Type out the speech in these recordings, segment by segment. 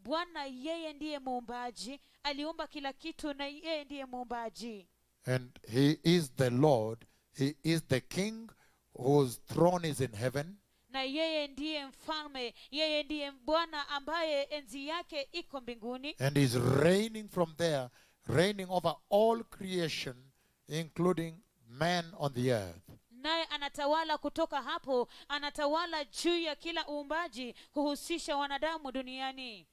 Bwana yeye ndiye muumbaji, aliumba kila kitu na yeye ndiye muumbaji. And he is the Lord, he is the King whose throne is in heaven. Na yeye ndiye mfalme, yeye ndiye Bwana ambaye enzi yake iko mbinguni. And is reigning from there, reigning over all creation, including man on the earth. Naye anatawala kutoka hapo, anatawala juu ya kila uumbaji, kuhusisha wanadamu duniani.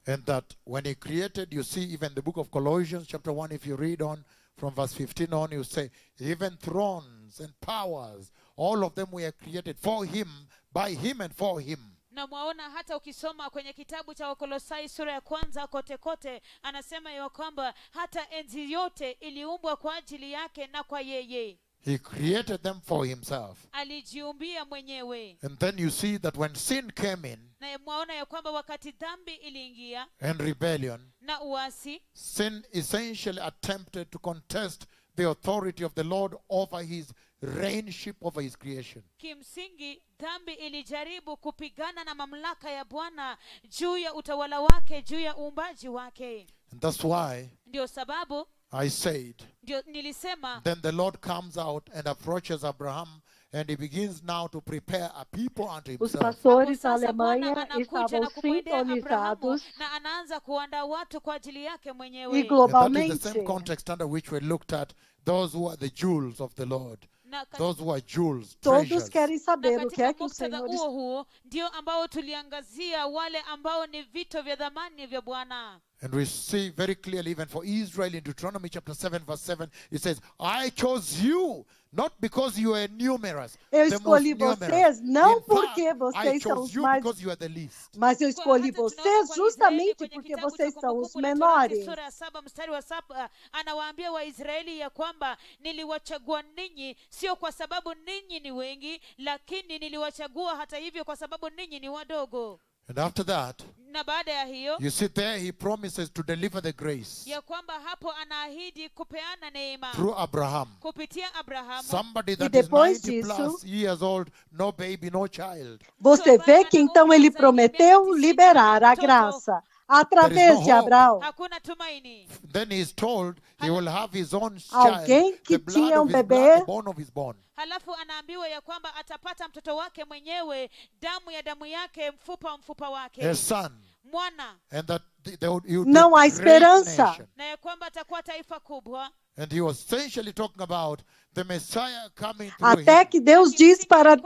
And that when he created, you see even the book of Colossians chapter 1, if you read on from verse 15 on, you say, even thrones and powers, all of them were created for him, by him and for him. Na mwaona hata ukisoma kwenye kitabu cha Wakolosai sura ya 1 kote kote, anasema ya kwamba hata enzi yote iliumbwa kwa ajili yake na kwa yeye. He created them for himself. Alijiumbia mwenyewe. And then you see that when sin came in, Na mwaona ya kwamba wakati dhambi iliingia and rebellion, na uasi, sin essentially attempted to contest the authority of the Lord over his reignship over his creation. kimsingi dhambi ilijaribu kupigana na mamlaka ya Bwana juu ya utawala wake, juu ya uumbaji wake. And that's why Ndio sababu I said, ndio nilisema, then the Lord comes out and approaches Abraham, and he begins now to prepare a people unto Os himself. pastores da sasa Bwana Alemanha anakuja estavam na kumwendea Abrahamu sintonizados na anaanza kuandaa watu kwa ajili yake e mwenyewe. And that is the globalmente same context under which we looked at those who are the jewels of the Lord. Na Those who are jewels, todos treasures. querem na saber o que katika é que o muktadha Senhor huo huo ndio ambao tuliangazia wale ambao ni vito vya dhamani vya Bwana. And we see very clearly, even for Israel in Deuteronomy chapter 7, verse 7, it says, I chose you, not because you are numerous. Eu the escolhi most vocês numerous. não In fact, porque I vocês são chose os you mais, because you are the least. mas eu escolhi Hata tunaona vocês kwa justamente Israeli kwenye porque kitabu cha vocês são os Kumbukumbu la Torati menores. sura ya 7 mstari wa 7, anawaambia Waisraeli ya kwamba niliwachagua ninyi sio kwa sababu ninyi ni wengi, lakini niliwachagua hata hivyo kwa sababu ninyi ni wadogo. And after that, Na baada ya hiyo you see there he promises to deliver the grace ya kwamba hapo anaahidi kupeana neema through Abraham. kupitia Abrahamu. Somebody that E is depois 90 plus disso- years old, no baby, no child. Você vê que então ele prometeu liberar a graça através de Abraão. Hakuna tumaini. Then he is told he will have his own Alguém child, que the blood tinha of his bebê. blood, the bone of his bone. Halafu anaambiwa ya kwamba atapata mtoto wake mwenyewe, damu ya damu yake, mfupa wa mfupa wake, A son. mwana, And that they would, he would Não be a há great esperança. nation. na ya kwamba atakuwa taifa kubwa. And he was essentially talking about the Messiah coming through Até him. que Deus diz para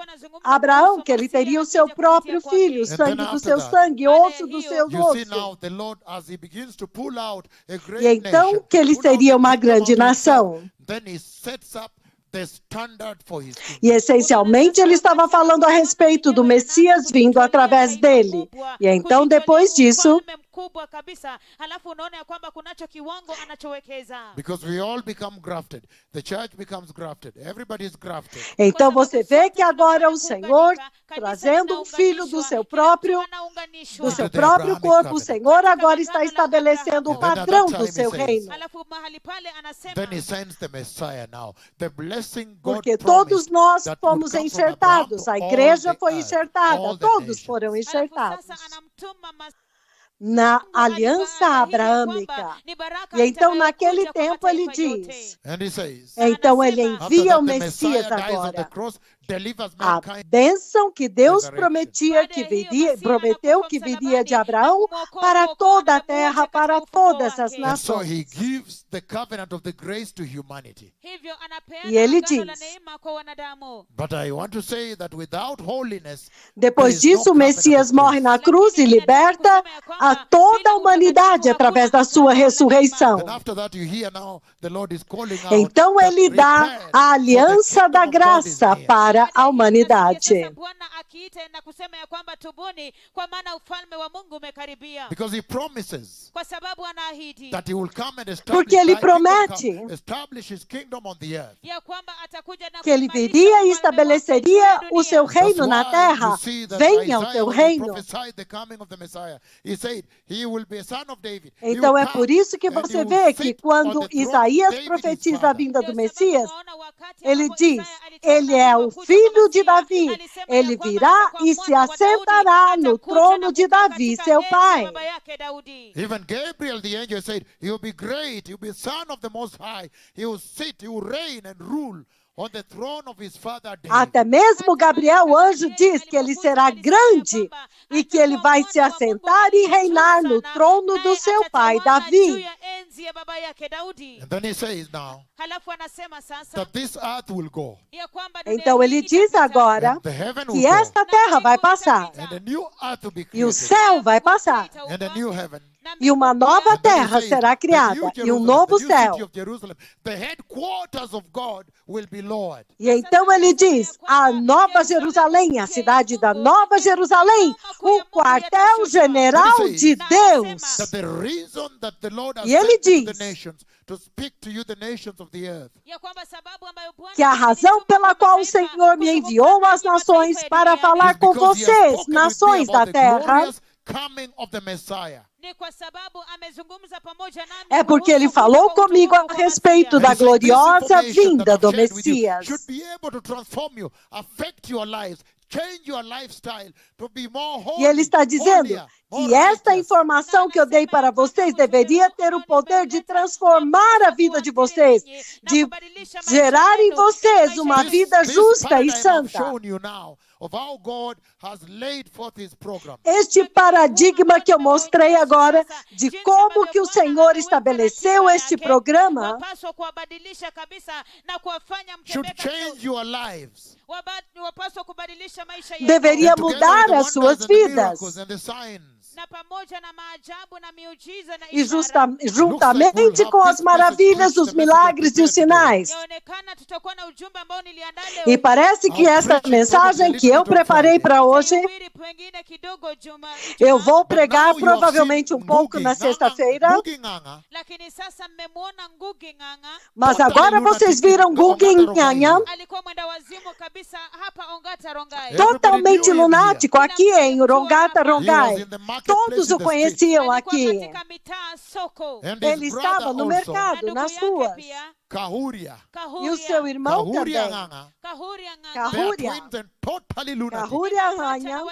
Abraão que ele teria o seu próprio filho, o sangue do seu sangue, osso dos seus You see ossos. now the Lord, as he begins to pull out a great E então nation, que ele pull out seria the uma kingdom grande of himself, nação. then he sets up the standard for his kingdom. E essencialmente ele estava falando a respeito do Messias vindo através dele. E então depois disso, mkubwa kabisa, halafu unaona ya kwamba kunacho kiwango anachowekeza. Because we all become grafted. The church becomes grafted. Everybody is grafted. então você vê que agora o Senhor trazendo um filho do seu próprio corpo, o Senhor agora está estabelecendo o padrão do seu reino. Halafu mahali pale anasema, Then he sends the Messiah now. The blessing God Porque todos promised nós that would fomos come from enxertados, a Abraham to igreja all the foi earth, enxertada, all the todos nations. foram halafu enxertados sasa anamtuma na aliança abraâmica. E então naquele tempo ele diz, And he says, então ele after envia that o the Messiah Messias dies on the agora. cross, delivers A mankind. bênção que Deus Resurrection. prometeu que viria de Abraão para toda a terra, para todas as And so he nações. gives the covenant of the grace to humanity. hivyo anapeana E ele agano la diz, neema kwa wanadamu. But I want to say that without holiness, Depois there is no disso, o covenant Messias of morre grace. na cruz e liberta a toda a humanidade através da sua ressurreição. Then after that you hear now the Lord is calling out Então that ele dá prepare, a for the aliança kingdom da of God is graça near. para a Sasa humanidade. Bwana akiita na kusema ya kwamba tubuni, kwa maana ufalme wa Mungu umekaribia. Because he promises Kwa sababu anaahidi that he will come and Porque establish, ele thy kingdom promete come, establish his kingdom on the earth. ya kwamba atakuja na que ele kuimarisha viria e ufalme wake estabeleceria juu ya o seu dunia. reino na That's why terra. you see that Venha o Isaiah, teu when he reino. prophesied the coming of the Messiah, he said he will be a son of David. He Então will é come por isso que and he você will vê que sit quando on the throne of Isaías David, his profetiza a father. vinda do Ndio Messias, sababu unaona wakati ele ambapo diz, Isaya alisema ele é kwamba o kuja filho kwa de Mesia, Davi. alisema ya Ele kwamba virá atakuwa e se mwana wa Daudi, assentará no atakuja trono na de kukaa Davi, katika seu enzi ya pai. baba yake yake Daudi. Even Gabriel the angel said, he will be great, he will be son of the Most High. He will sit, he will reign and rule on the throne of his father David. Até mesmo Gabriel, o anjo, diz que ele será grande e que ele vai se assentar e reinar no trono do seu pai Davi. And then he says now Halafu anasema sasa that this earth will go, ya kwamba dunia Então ele hii diz itapita, agora and the heaven will que go, esta terra vai passar and a new earth will be e o created, céu vai passar and a new heaven. e uma nova And then he terra says, será the criada new e um Jerusalem, novo the new céu. city of Jerusalem, the headquarters of God will be lowered. E então ele diz, a Nova Jerusalém, a cidade da Nova Jerusalém, o quartel-general de Deus. That the reason that the Lord has E ele sent you to diz the nations, to speak to you, the nations of the earth, ya kwamba sababu ambayo Bwana Que a razão pela qual o Senhor me enviou às nações para falar is com because he has vocês, spoken with me nações da about the terra, glorious coming of the Messiah. ni kwa sababu amezungumza pamoja nami é porque ele kuhusu falou kuja kwa comigo a utukufu wa respeito Masiya. da And he said, this gloriosa information vinda that do I've shared with you Messias. should be able to transform you, affect your lives, change your lifestyle to be more holy, E ele está dizendo holier, more que esta righteous. informação que eu dei para vocês deveria ter o poder de transformar a vida de vocês, de gerar em vocês uma vida justa e paradigm I've santa. shown you now of how God has laid forth his program. Este paradigma que eu mostrei agora, de como que o Senhor estabeleceu este programa, wapaswa kuwabadilisha kabisa na kuwafanya Should mtembee change your lives. wapaswa kubadilisha maisha yenu. deveria And together mudar with the as suas wonders and the miracles vidas. and the signs. na pamoja na maajabu na miujiza na E ishara, juntamente com as maravilhas, os milagres e os sinais. yaonekana tutakuwa na ujumbe ambao niliandaa leo. E parece que essa mensagem que eu preparei para hoje, Nitahubiri pengine kidogo eu Ijumaa, vou But pregar now you have provavelmente seen um pouco Ngugi na Ng'ang'a, sexta-feira, Ngugi Ng'ang'a, lakini sasa mmemwona Ngugi Ng'ang'a mas Totally agora lunatic vocês viram in Ngugi Ongata Ng'ang'a Rongai. alikuwa mwenda wazimu kabisa hapa Ongata Rongai. Yeah. totalmente knew him lunático aqui em Rongata He was Rongai. in the marketplace Todos in o the street. conheciam Alikuwa aqui. katika mitaa soko. And Ele his estava brother no also, mercado, Na ndugu nas yake ruas. pia, Kahuria. E o seu irmão Kahuria também. Ng'ang'a. Kahuria Ng'ang'a. Kahu- They are Kahuria. twins and totally lunatic. Kahuria Wote Ng'ang'a,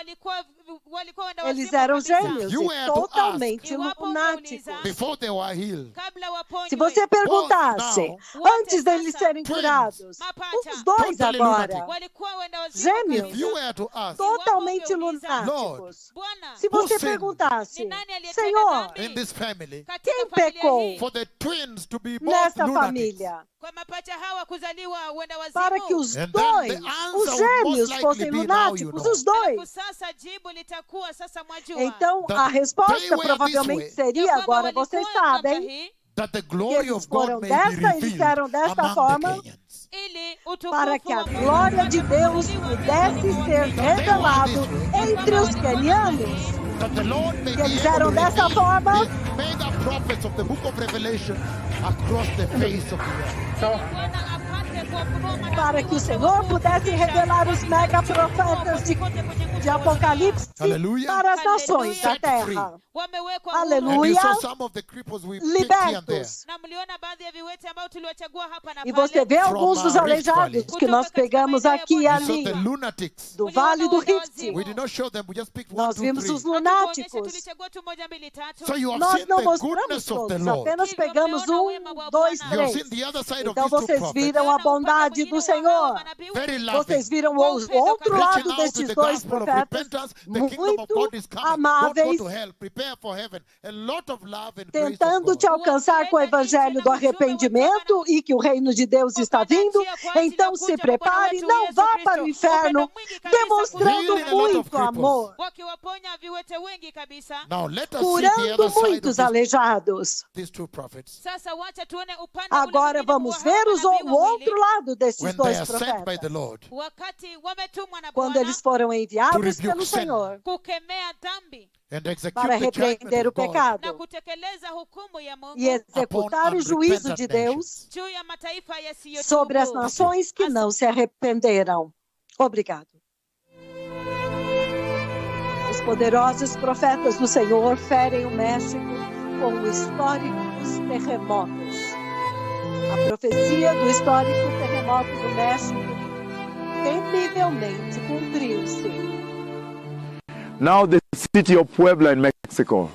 walikuwa wenda eles wazimu eram kabisa. gêmeos You e were to totalmente Iwapo lunáticos. ungeuliza, Before they were healed. kabla waponywe, Se você perguntasse, Wote antes deles sasa, serem curados, mapacha, os dois Totally agora, lunatic. walikuwa wenda wazimu Gêmeos. If you kabisa. were to ask, totalmente Lord, lunáticos. Bwana, Se você Who sinned? perguntasse, Ni nani aliyetenda Senhor, dhambi? in this family, katika quem familia pecou? hii, for the twins to be both nesta lunatics. família, kwa mapacha hawa kuzaliwa wenda wazimu, para que os And then dois, the answer os would gêmeos, most likely fossem be now, you lunáticos, know. os dois. sasa jibu litakuwa sasa mwajua. Então, That a they resposta were provavelmente this way. seria, Ya kwamba agora walikuwa vocês namna sabem, hii, That the que glory eles of God foram may be desta e revealed disseram desta among forma, the Kenyans. ili utukufu para que a wa Mungu glória de Deus ufunuliwe pudesse ser revelado entre os quenianos. That the Lord may Que be eles able eram to dessa reveal forma. these mega prophets of the book of Revelation across the face of the earth. Bwana apate kuwafunua manabii Para que o wote Senhor wakuu pudesse kisha revelar os mega profetas de Apocalipse Hallelujah. para as nações da Set free. terra. wamewekwa Aleluia. And you Aleluia. saw some of the cripples we picked here and there. Libertos. na mliona baadhi ya viwete ambao tuliwachagua hapa na E pale. você vê alguns dos From, Rift aleijados Valley. que nós pegamos aqui e We saw ali, the lunatics. do Vale do Rift. We did not show them, we just picked one, Nós two, vimos three. os lunáticos. Tulichagua tu moja, mbili, tatu. So you have Nós seen não the mostramos goodness of the todos, Lord. apenas pegamos dois, You have três. seen the other side of Então these two vocês prophets. viram a bondade do Senhor. Very loving. Vocês viram o outro Reaching lado out with destes the dois gospel of profetas, repentance, the kingdom of muito God is coming. Don't go amáveis, to hell, prepare for heaven. A lot of love and grace of tentando te God. alcançar com o evangelho do arrependimento e que o reino de Deus está vindo. Então se prepare e não vá para o inferno, demonstrando Healing a lot of muito cripples. amor, wakiwaponya viwete wengi kabisa. Now let us see the curando other side of muitos these, aleijados. these two prophets. Sasa wacha tuone upande ule Agora mwingine vamos wa ver hawa o manabii outro wawili, lado desses When they dois are sent by the profetas. Lord wakati wametumwa na Quando Bwana eles foram enviados To rebuke pelo sin. Senhor kukemea dhambi and execute para the judgment repreender o of God na pecado kutekeleza hukumu ya Mungu e executar o juízo de Deus juu ya mataifa sobre as yasiyotubu. nações que não se arrependeram. Obrigado. Os poderosos profetas do Senhor ferem o México com históricos terremotos. A profecia do histórico terremoto do México temivelmente cumpriu-se. Now the city of Puebla in Mexico.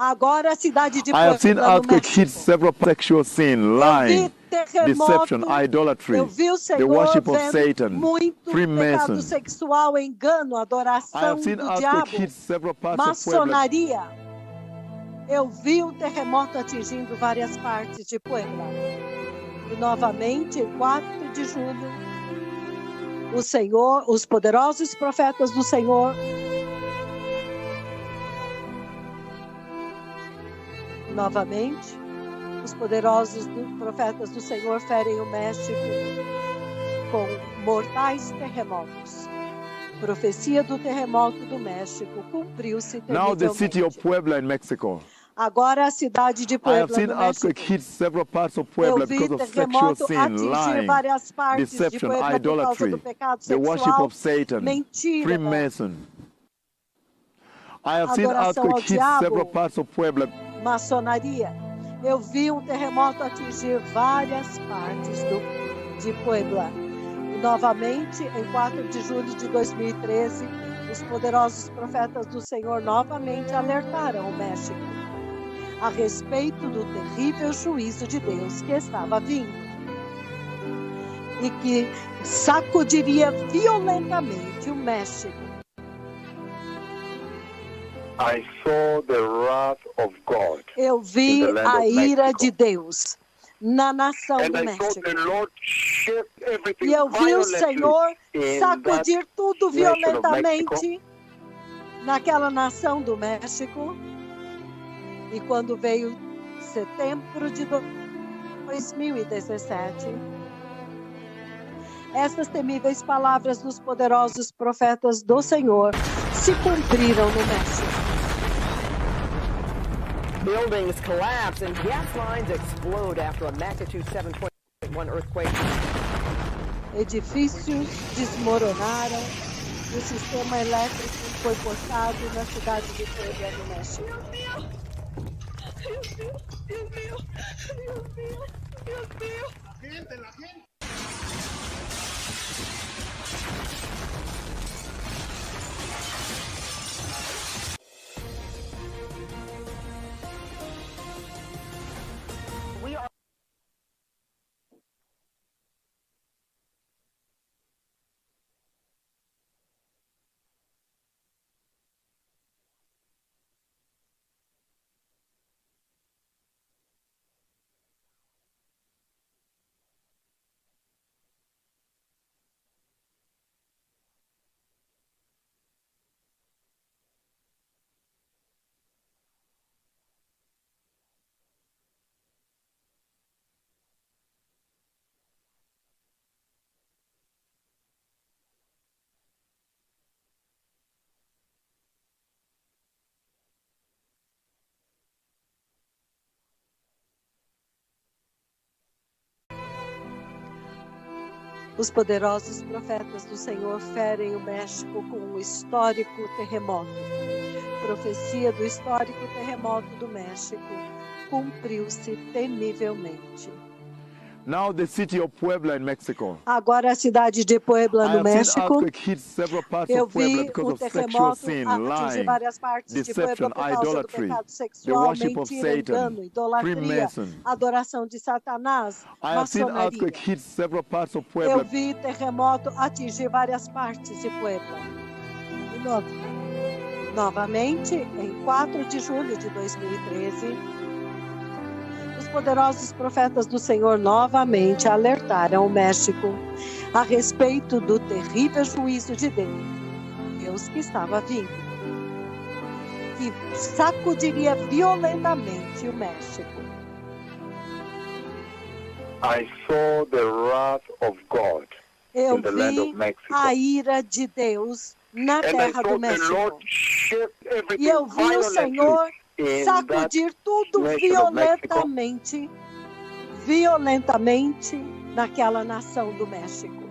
Agora a cidade de I have seen Puebla, no earthquake hit México. several sexual sin, Eu lying, vi terremoto, deception, idolatry, eu vi o the Senhor worship of vendo Satan, muito pecado Freemason. sexual, engano, I adoração have seen do earthquake diabo, hit several parts of Puebla. maçonaria. Eu vi um terremoto atingindo várias partes de Puebla. E novamente, em 4 de julho, o Senhor, os poderosos profetas do Senhor, novamente, os poderosos profetas do Senhor ferem o México com mortais terremotos. Profecia do terremoto do México cumpriu-se Now the city of terrivelmente. Puebla in Mexico. Agora a cidade de I have Puebla, seen no earthquake México. hit several parts of Eu Puebla vi because of sexual terremoto sin, atingir lying, várias partes de deception, Puebla por causa idolatry, do pecado the worship sexual, of Satan, mentira, Freemason. I have seen adoração ao earthquake hit several diabo, parts of Puebla. maçonaria. Eu vi um terremoto atingir várias partes de Puebla. E, novamente, em 4 de julho de 2013, os poderosos profetas do Senhor novamente alertaram o México a respeito do terrível juízo de Deus que estava vindo e que sacudiria violentamente o México. I saw the wrath of God. Eu vi In the land a of ira Mexico. de Deus na nação And do I saw México. the Lord shift everything E eu vi o violently Senhor in sacudir tudo nation of violentamente naquela nação do México. E quando veio setembro de 2017, essas temíveis palavras dos poderosos profetas do Senhor se cumpriram no México. Buildings collapse and gas lines explode after a magnitude 7.1 earthquake. Edifícios desmoronaram e o sistema elétrico foi cortado na cidade de Puebla, no México. Os poderosos profetas do Senhor ferem o México com um histórico terremoto. Profecia do histórico terremoto do México cumpriu-se temivelmente. Now the city of Puebla in Mexico. Agora a cidade de Puebla, I no have seen México. earthquake hit several parts Eu of Puebla vi because of sexual terremoto sin, atingir lying, várias partes de Puebla deception, por causa do idolatry, pecado the sexual, worship of mentira, Satan, engano, idolatria, Freemason. adoração de Satanás, I have seen maçonaria. earthquake hit several parts of Eu Puebla. vi terremoto atingir várias partes de Puebla. E novamente, em 4 de julho de 2013, os poderosos profetas do Senhor novamente alertaram o México a respeito do terrível juízo de Deus que estava vindo, que sacudiria violentamente o México. I saw the wrath of God Eu in the land of vi Mexico. a ira de Deus na And I terra saw do the México. Lord shift E everything eu vi o violently Senhor in that sacudir tudo nation of Mexico. violentamente naquela nação do México.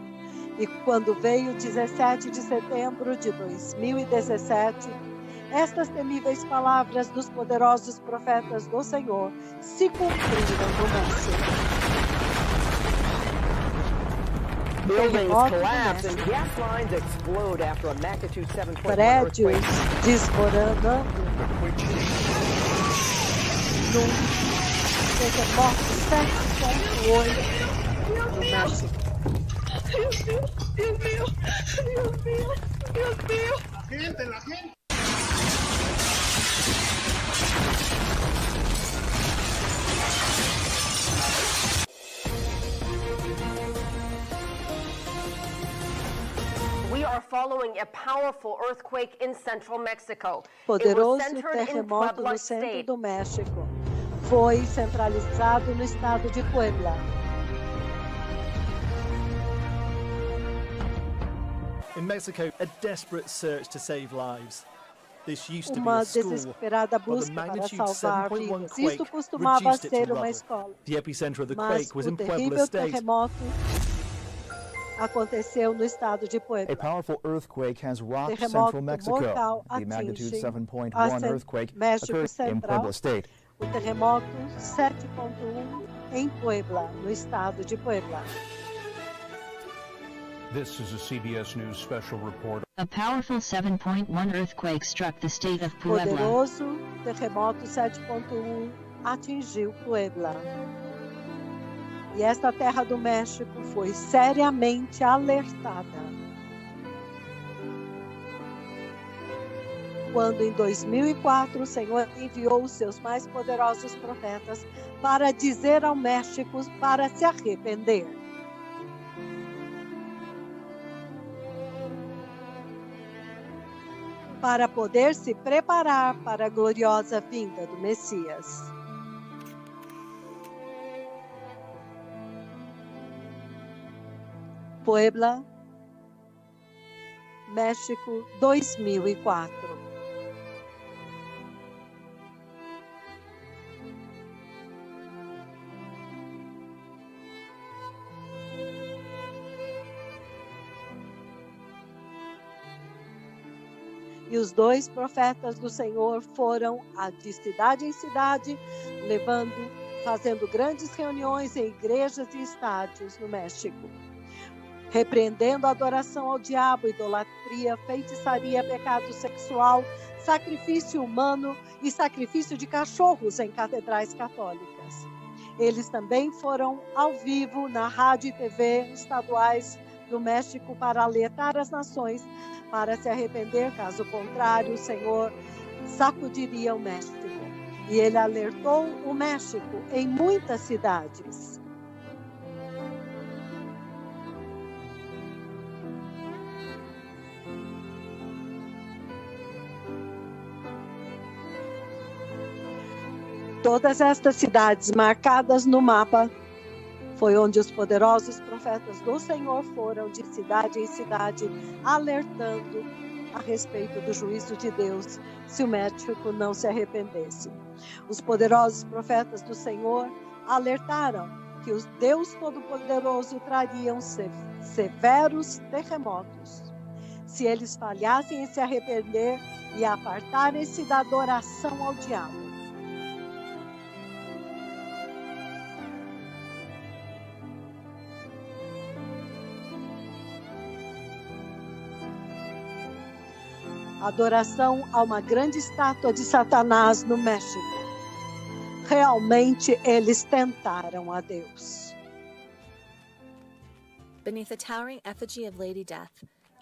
E quando veio 17 de setembro de 2017, estas temíveis palavras dos poderosos profetas do Senhor se cumpriram no México. Buildings Terremoto do collapse and México. gas lines explode after a magnitude 7.1 Prédios earthquake. desmoronando num terremoto 7.8 no México. We are following a powerful earthquake in central Mexico. It was Poderoso centered in terremoto Puebla no centro State. do México. Foi centralizado no estado de Puebla. In Mexico, a desperate search to save lives. This used to be Uma a school, desesperada but the busca para magnitude salvar 7.1 vidas. quake Isto costumava reduced it to ser uma rubble. escola. The epicenter of the Mas quake was o in Puebla terrível State. terremoto aconteceu no estado de A Puebla. powerful earthquake has rocked Terremoto central Mexico. mortal The magnitude atinge 7.1 earthquake México occurred in Central. Puebla State. O terremoto 7.1 em Puebla, no estado de Puebla. This is a CBS News special report. A powerful 7.1 earthquake struck the state of Puebla. Poderoso terremoto 7.1 atingiu Puebla. E esta terra do México foi seriamente alertada. Quando em 2004 o Senhor enviou os seus mais poderosos profetas para dizer ao México para se arrepender. Para poder se preparar para a gloriosa vinda do Messias. Puebla, México, 2004. E os dois profetas do Senhor foram de cidade em cidade, fazendo grandes reuniões em igrejas e estádios no México, repreendendo a adoração ao diabo, idolatria, feitiçaria, pecado sexual, sacrifício humano e sacrifício de cachorros em catedrais católicas. Eles também foram ao vivo na rádio e TV estaduais do México para alertar as nações para se arrepender, caso contrário, o Senhor sacudiria o México. E ele alertou o México em muitas cidades. Todas estas cidades marcadas no mapa foi onde os poderosos profetas do Senhor foram de cidade em cidade, alertando a respeito do juízo de Deus, se o México não se arrependesse. Os poderosos profetas do Senhor alertaram que o Deus Todo-Poderoso trariam severos terremotos. Se eles falhassem em se arrepender e apartarem-se da adoração ao diabo. Adoração a uma grande estátua de Satanás no México. Realmente eles tentaram a Deus. Beneath a towering effigy of Lady Death,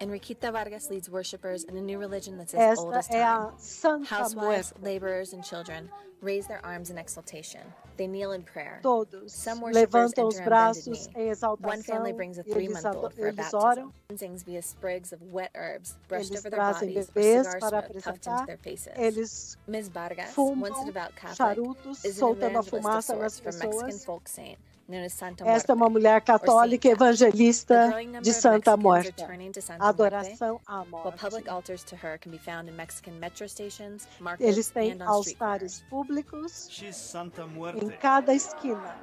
Enriqueta Vargas leads worshippers in a new religion that's as old as Esta é a time. Santa Housewives, Muerte. laborers, and children raise their arms in exultation. They kneel in prayer. Todos Some worshippers levantam os enter on bended braços knee. em exaltação. One family brings a Eles 3-month-old for a eles baptism. oram. Cleansings via sprigs of wet herbs brushed Eles over their trazem bodies or bebês cigar para smoke puffed into apresentar. their faces. Eles Ms. Vargas, fumam once a devout Catholic, charutos, is an soltando a evangelist of fumaça nas sorts from Mexican pessoas. folk saint known as Santa Esta é uma Muerte. mulher católica evangelista The growing number de of Santa Mexicans Muerte. are turning to Santa Muerte, Adoração à while morte. public altars to her can be found in Mexican metro stations, Eles markets, têm and on street altares corners. públicos She's Santa em Muerte. cada esquina.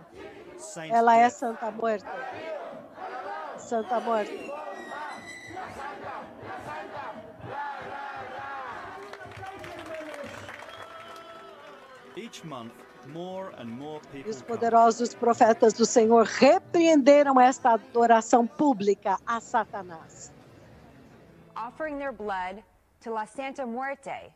Saint Ela é Death. Santa Muerte. Santa Muerte. Each month, more and more E people os come. poderosos profetas do Senhor repreenderam esta adoração pública a Satanás. Offering their blood to La Santa Muerte.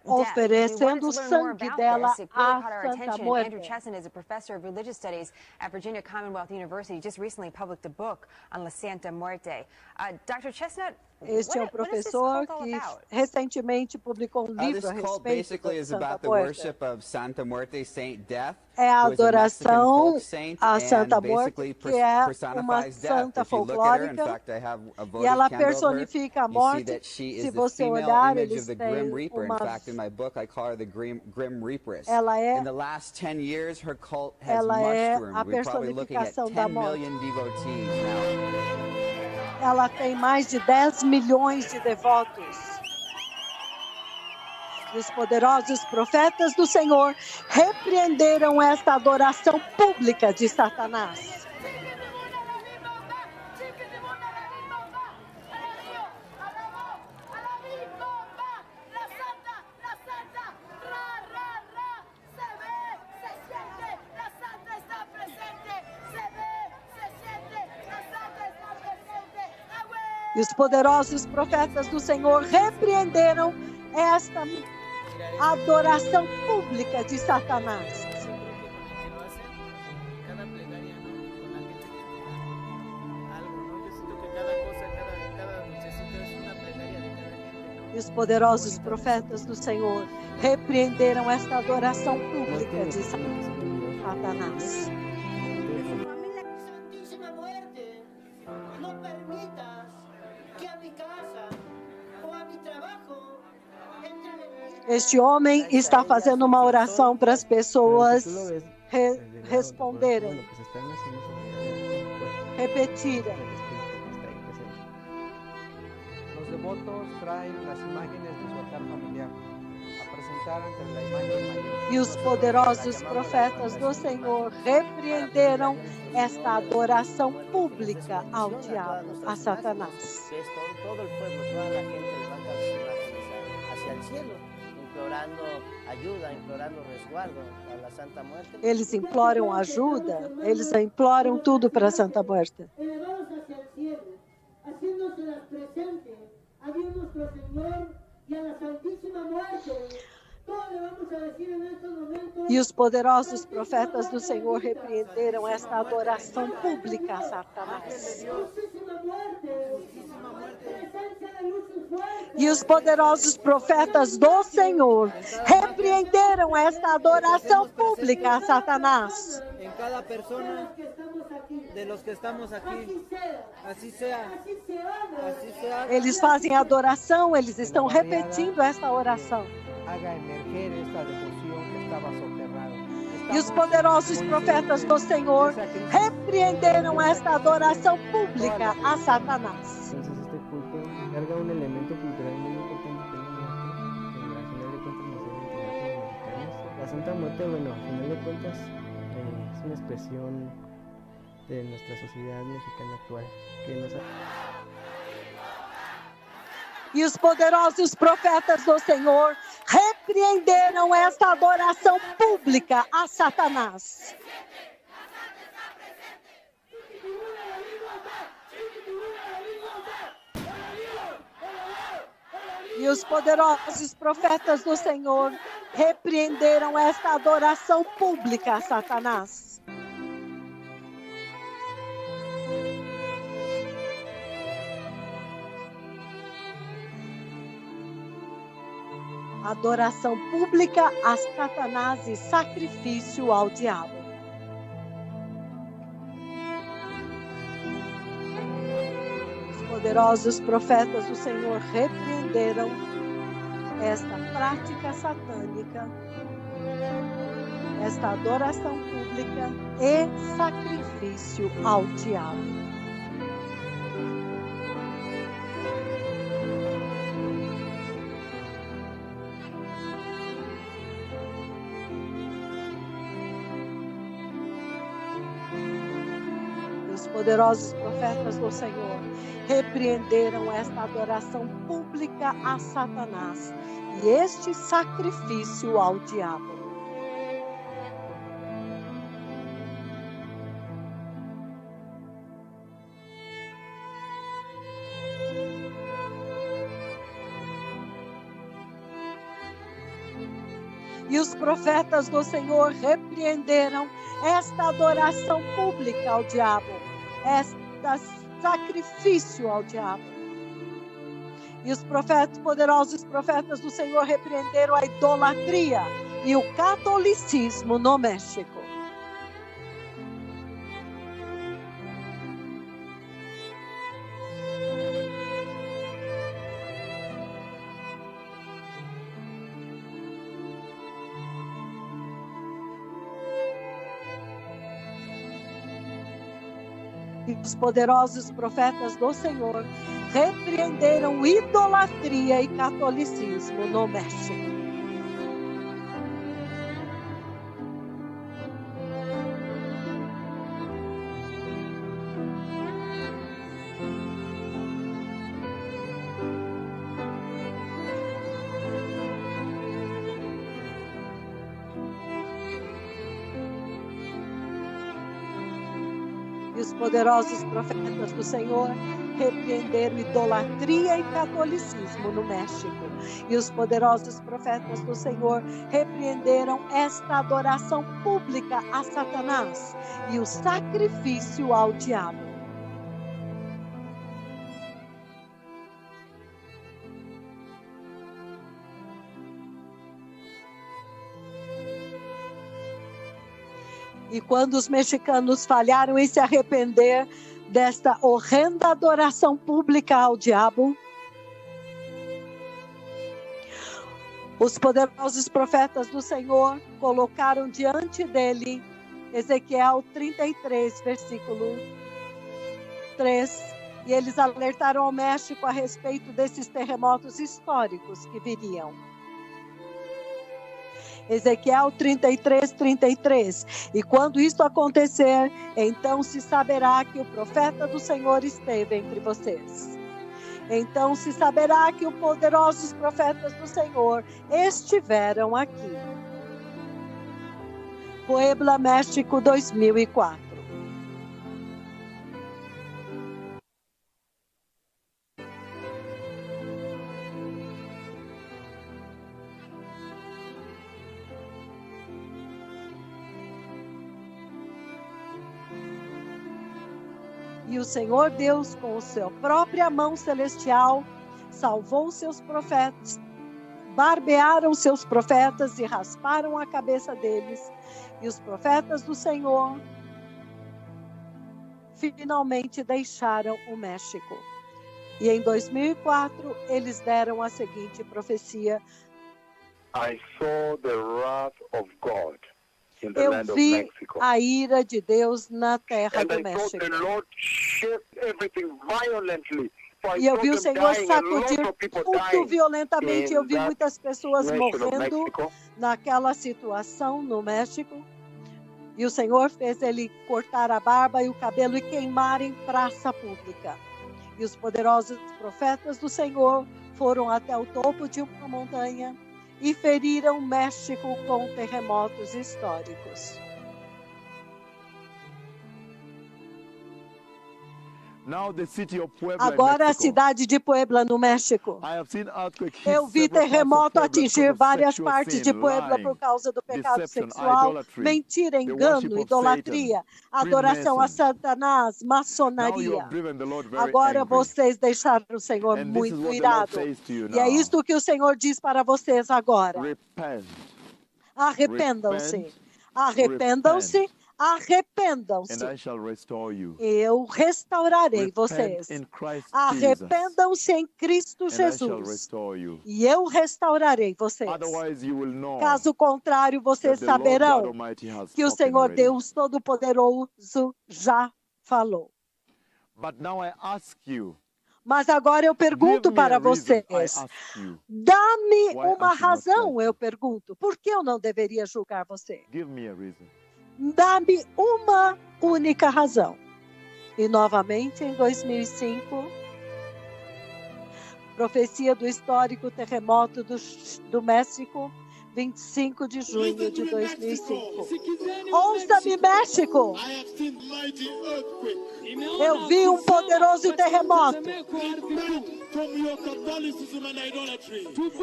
oferecendo o sangue dela à Santa Andrew Muerte. Chesson is a professor of religious studies at Virginia Commonwealth University. He just recently published a book on La Santa Muerte. Dr. Chestnut, Este é um professor que recentemente publicou um livro a respeito da Santa Muerte. Santa Muerte, Saint Death. É a who is a Mexican adoração folk saint à and Santa Muerte, basically que é uma personifies death. santa If you look at her, in folclórica, fact, I have a e votive ela candle of her. personifica a You see morte. that she is Se the você female olhar, image eles of the têm Grim Reaper. In umas... fact, in my book, I call her the Grim Reaperess. Ela é- In the last 10 years, her cult has ela é a mushroomed. We're probably looking at personificação da 10 morte. million devotees now. Ela tem mais de 10 milhões de devotos. E os poderosos profetas do Senhor repreenderam esta adoração pública de Satanás. E os poderosos profetas do Senhor repreenderam esta adoração pública de Satanás. E os poderosos profetas do Senhor repreenderam esta adoração pública de Satanás. Este homem está fazendo uma oração para as pessoas responderem, repetirem. Los devotos traem as imagens de su altar familiar a apresentar ante la imagen mayor. E os poderosos profetas do Senhor repreenderam esta adoração pública ao diabo, a Satanás. Todo el pueblo, toda la gente levanta sus imágenes hacia el cielo, implorando ayuda, implorando resguardo a la Santa Muerte. Eles imploram ajuda, eles imploram tudo para a Santa Muerte. Elevados hacia el cielo, haciéndoselas presente a Dios nuestro Señor y a la Santísima Muerte. E os poderosos profetas do Senhor repreenderam esta adoração pública a Satanás. E os poderosos profetas do Senhor repreenderam esta adoração pública a Satanás. Em cada persona de los que estamos aqui, assim seja. Eles fazem adoração, eles estão repetindo esta oração. Haga emerger esta devoción que estaba soterrada. E os poderosos profetas do Senhor repreenderam esta adoração pública a Satanás. Entonces este culto carga un elemento cultural muy importante que al final de cuentas nos debe integrar como mexicanos. La Santa Muerte, bueno, al final de cuentas es una expresión de nuestra sociedad mexicana actual que nos E os poderosos profetas do Senhor repreenderam esta adoração pública a Satanás. E os poderosos profetas do Senhor repreenderam esta adoração pública a Satanás. Adoração pública a Satanás e sacrifício ao diabo. Os poderosos profetas do Senhor repreenderam esta prática satânica, esta adoração pública e sacrifício ao diabo. Os poderosos profetas do Senhor repreenderam esta adoração pública a Satanás e este sacrifício ao diabo. profetas do Senhor repreenderam esta adoração pública ao diabo, este sacrifício ao diabo. E os poderosos profetas do Senhor repreenderam a idolatria e o catolicismo no México. E os poderosos profetas do Senhor repreenderam idolatria e catolicismo no México. E os poderosos profetas do Senhor repreenderam idolatria e catolicismo no México. E os poderosos profetas do Senhor repreenderam esta adoração pública a Satanás e o sacrifício ao diabo. E quando os mexicanos falharam em se arrepender desta horrenda adoração pública ao diabo, os poderosos profetas do Senhor colocaram diante dele Ezequiel 33, versículo 3, e eles alertaram ao México a respeito desses terremotos históricos que viriam. Ezequiel 33, 33. E quando isto acontecer, então se saberá que o profeta do Senhor esteve entre vocês. Então se saberá que os poderosos profetas do Senhor estiveram aqui. Puebla, México, 2004. E o Senhor Deus, com a sua própria mão celestial, salvou seus profetas, barbearam seus profetas e rasparam a cabeça deles. E os profetas do Senhor finalmente deixaram o México. E em 2004, eles deram a seguinte profecia: I saw the wrath of God. Eu vi a ira de Deus na terra do México. E eu vi o Senhor sacudir tudo violentamente. Eu vi muitas pessoas morrendo naquela situação no México. E o Senhor fez ele cortar a barba e o cabelo e queimar em praça pública. E os poderosos profetas do Senhor foram até o topo de uma montanha e feriram o México com terremotos históricos. Agora a cidade de Puebla, no México. Eu vi terremoto atingir várias partes de Puebla por causa do pecado sexual, mentira, engano, idolatria, adoração a Satanás, maçonaria. Agora vocês deixaram o Senhor muito irado. E é isto que o Senhor diz para vocês agora. Arrependam-se. Arrependam-se. Arrependam-se. Eu restaurarei vocês. Arrependam-se em Cristo Jesus. E eu restaurarei vocês. Caso contrário, vocês saberão que o Senhor Deus Todo-Poderoso já falou. Mas agora eu pergunto para vocês, dá-me uma razão, eu pergunto. Por que eu não deveria julgar você? Dá-me uma única razão. E novamente, em 2005, profecia do histórico terremoto do México 25 de junho de 2005. Ouça-me, México! Eu vi um poderoso terremoto.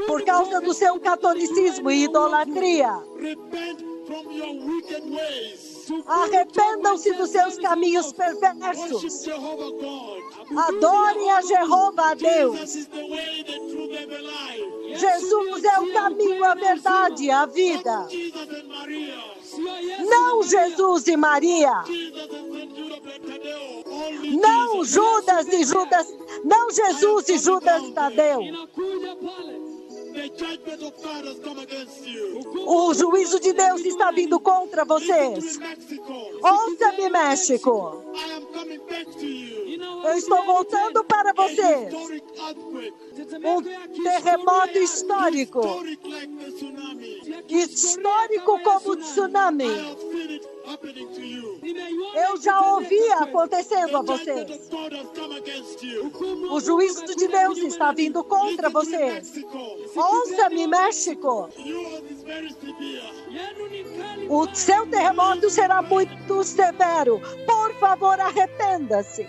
Por causa do seu catolicismo e idolatria. Arrependam-se dos seus caminhos perversos. Adorem a Jeová, a Deus. Jesus é o caminho, a verdade e a vida. Não Jesus e Maria. Não Judas e Judas. Não Jesus e Judas Tadeu. O juízo de Deus está vindo contra vocês. Ouça-me, México. Eu estou voltando para vocês. Um terremoto histórico. Histórico como o tsunami. Eu já ouvi acontecendo a vocês. O juízo de Deus está vindo contra vocês. Ouça-me, México. O seu terremoto será muito severo. Por favor, arrependa-se.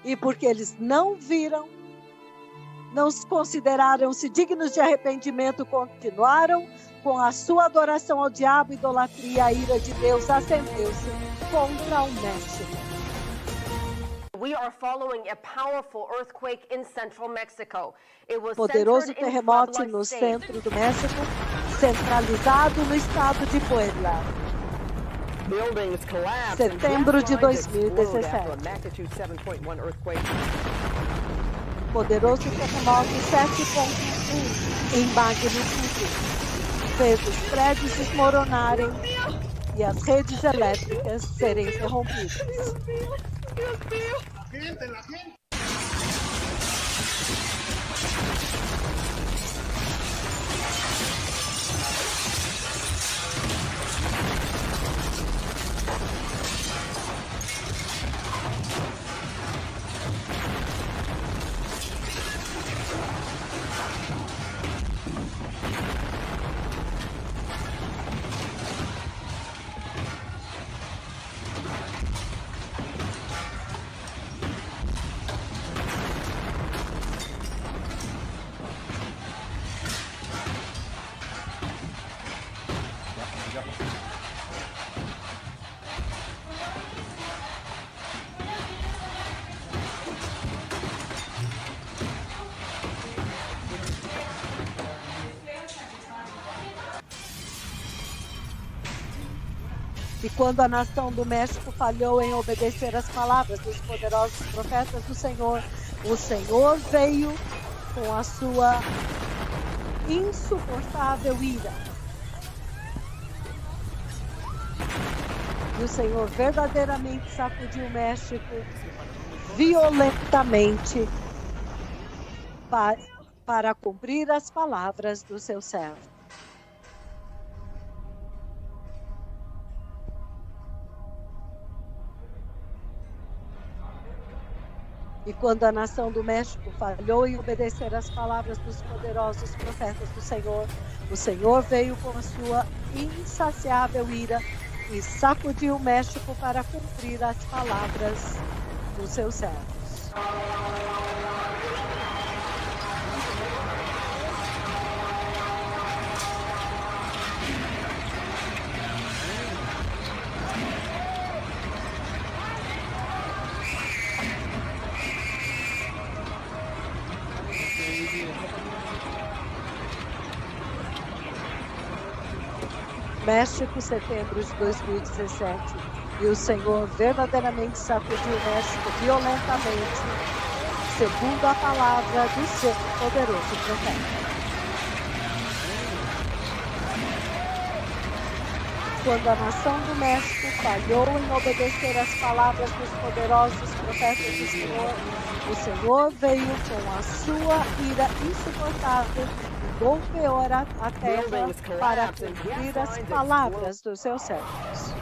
E porque eles não viram, não se consideraram-se dignos de arrependimento, continuaram com a sua adoração ao diabo, idolatria, a ira de Deus acendeu-se contra o México. We are following a powerful earthquake in central Mexico. It was Poderoso terremoto no centro do México, centralizado no estado de Puebla. Setembro de 2017. Poderoso terremoto 7.1 em magnitude fez os prédios desmoronarem e as redes elétricas serem interrompidas. E quando a nação do México falhou em obedecer às palavras dos poderosos profetas do Senhor, o Senhor veio com a sua insuportável ira. E o Senhor verdadeiramente sacudiu o México violentamente para cumprir as palavras do seu servo. E quando a nação do México falhou em obedecer às palavras dos poderosos profetas do Senhor, o Senhor veio com a sua insaciável ira e sacudiu o México para cumprir as palavras dos seus servos. México, setembro de 2017. E o Senhor verdadeiramente sacudiu o México violentamente, segundo a palavra do seu poderoso profeta. Quando a nação do México falhou em obedecer às palavras dos poderosos profetas do Senhor, o Senhor veio com a sua ira insuportável e golpeou a terra para cumprir as palavras dos seus servos.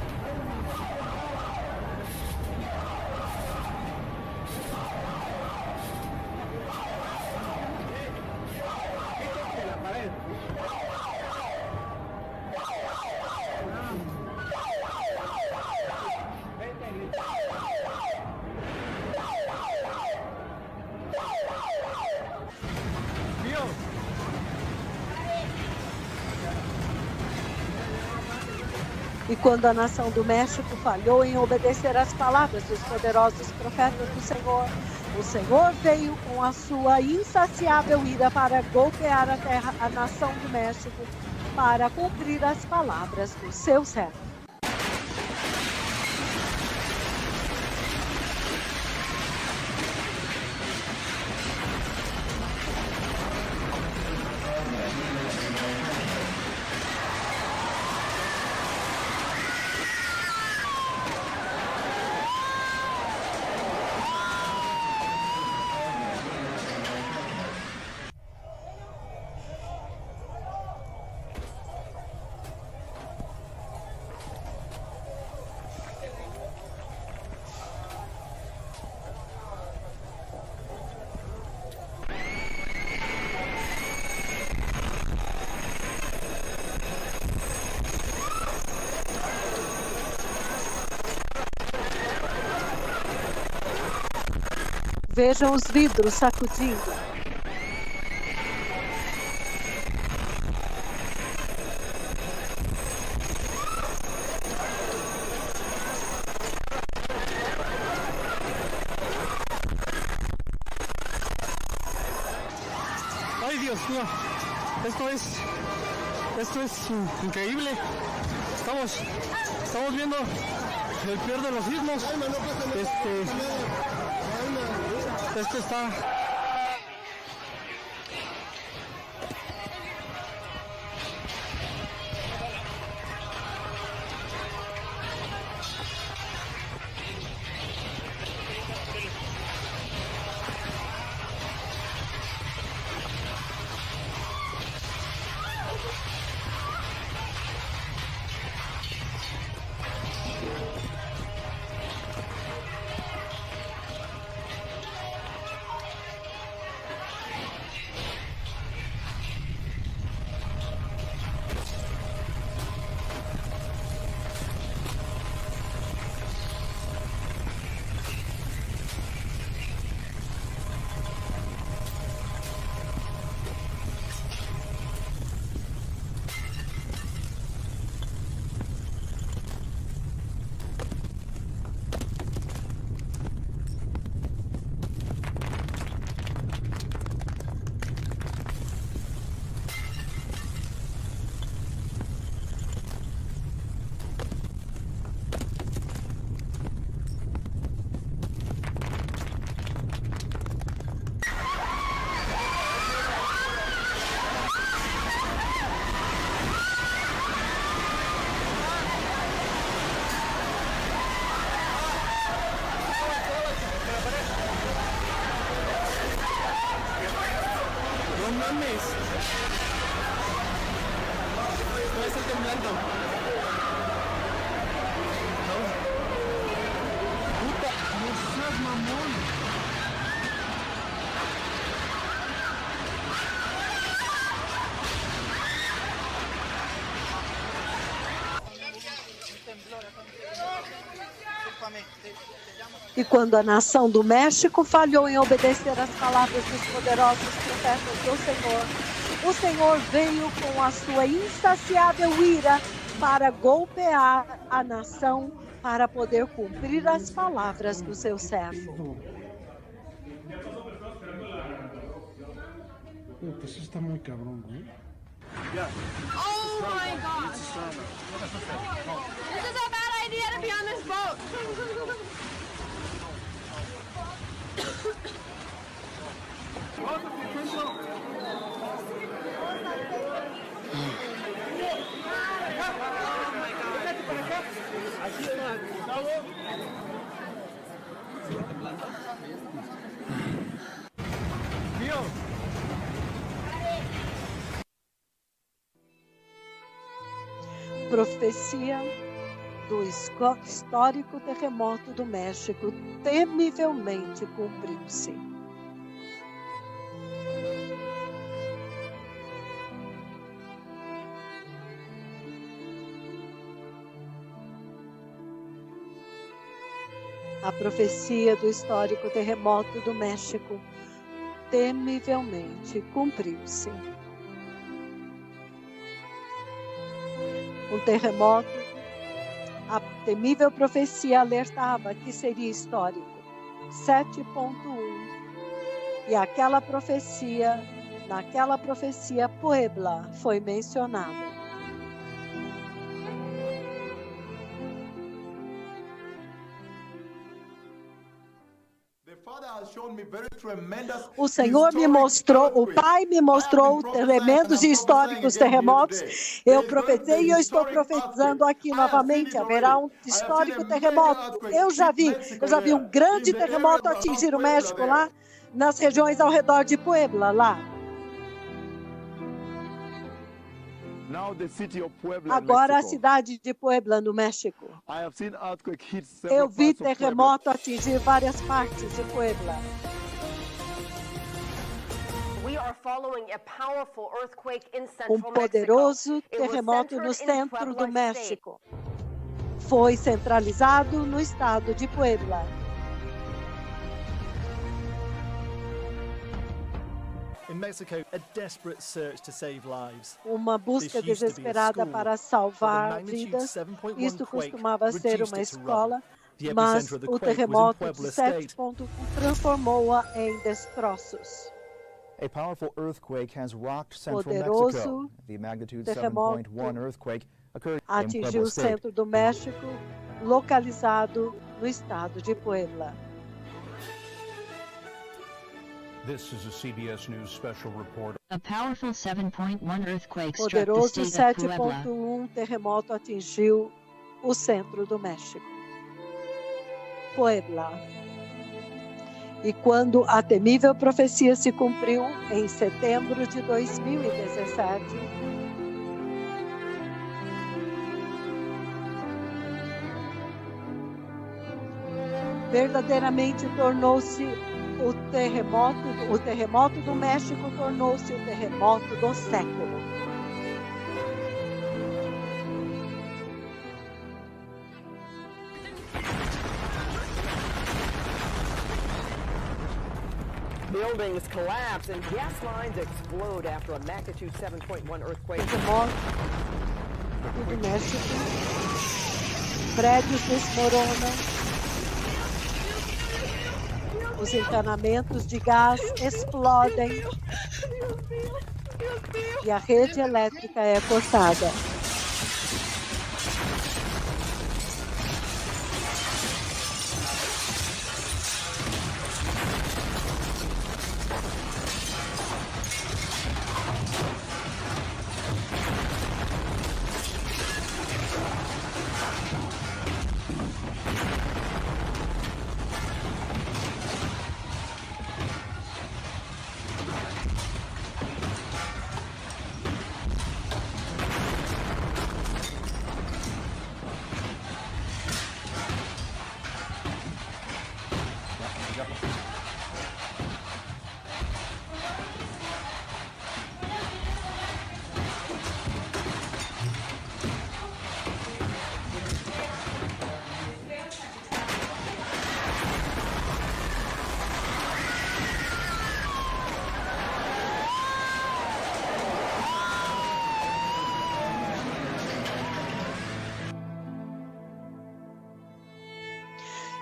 E quando a nação do México falhou em obedecer às palavras dos poderosos profetas do Senhor, o Senhor veio com a sua insaciável ira para golpear a nação do México, para cumprir as palavras do seu servo. Vejam os vidros sacudindo. Ay, Dios mío, esto es increíble. Estamos viendo el peor de los sismos. Esto está... E quando a nação do México falhou em obedecer às palavras dos poderosos profetas do Senhor, o Senhor veio com a sua insaciável ira para golpear a nação, para poder cumprir as palavras do seu servo. Pues eso está muy cabrón, ¿eh? Oh my gosh! This is a bad idea to be on this boat! Profecia do histórico terremoto do México temivelmente cumpriu-se. A profecia do histórico terremoto do México temivelmente cumpriu-se. Um terremoto A temível profecia alertava que seria histórico. 7.1. E naquela profecia, Puebla foi mencionada. O Senhor me mostrou, o Pai me mostrou tremendos e históricos terremotos. Eu profetizei e eu estou profetizando aqui novamente. Haverá um histórico terremoto. Eu já vi um grande terremoto atingir o México lá, nas regiões ao redor de Puebla, lá. Agora a cidade de Puebla, no México. Eu vi terremoto atingir várias partes de Puebla. Um poderoso terremoto no centro do México. Foi centralizado no estado de Puebla. In Mexico, a desperate search to save lives. Uma busca desesperada para salvar vidas. Isto costumava ser uma escola, mas o terremoto de 7.1 transformou-a em destroços. A powerful earthquake has rocked central Mexico. The magnitude 7.1 earthquake occurred in atingiu Puebla o centro do México, localizado no estado de Puebla. This is a CBS News special report. A powerful 7.1 earthquake struck the Poderoso state of Puebla. 7.1 terremoto atingiu o centro do México. Puebla. E quando a temível profecia se cumpriu em setembro de 2017, verdadeiramente tornou-se o terremoto do México tornou-se o terremoto do século. Buildings collapse and gas lines explode after a magnitude 7.1 earthquake. Terremoto do México. Prédios desmoronam. Os encanamentos de gás explodem. E a rede elétrica é cortada.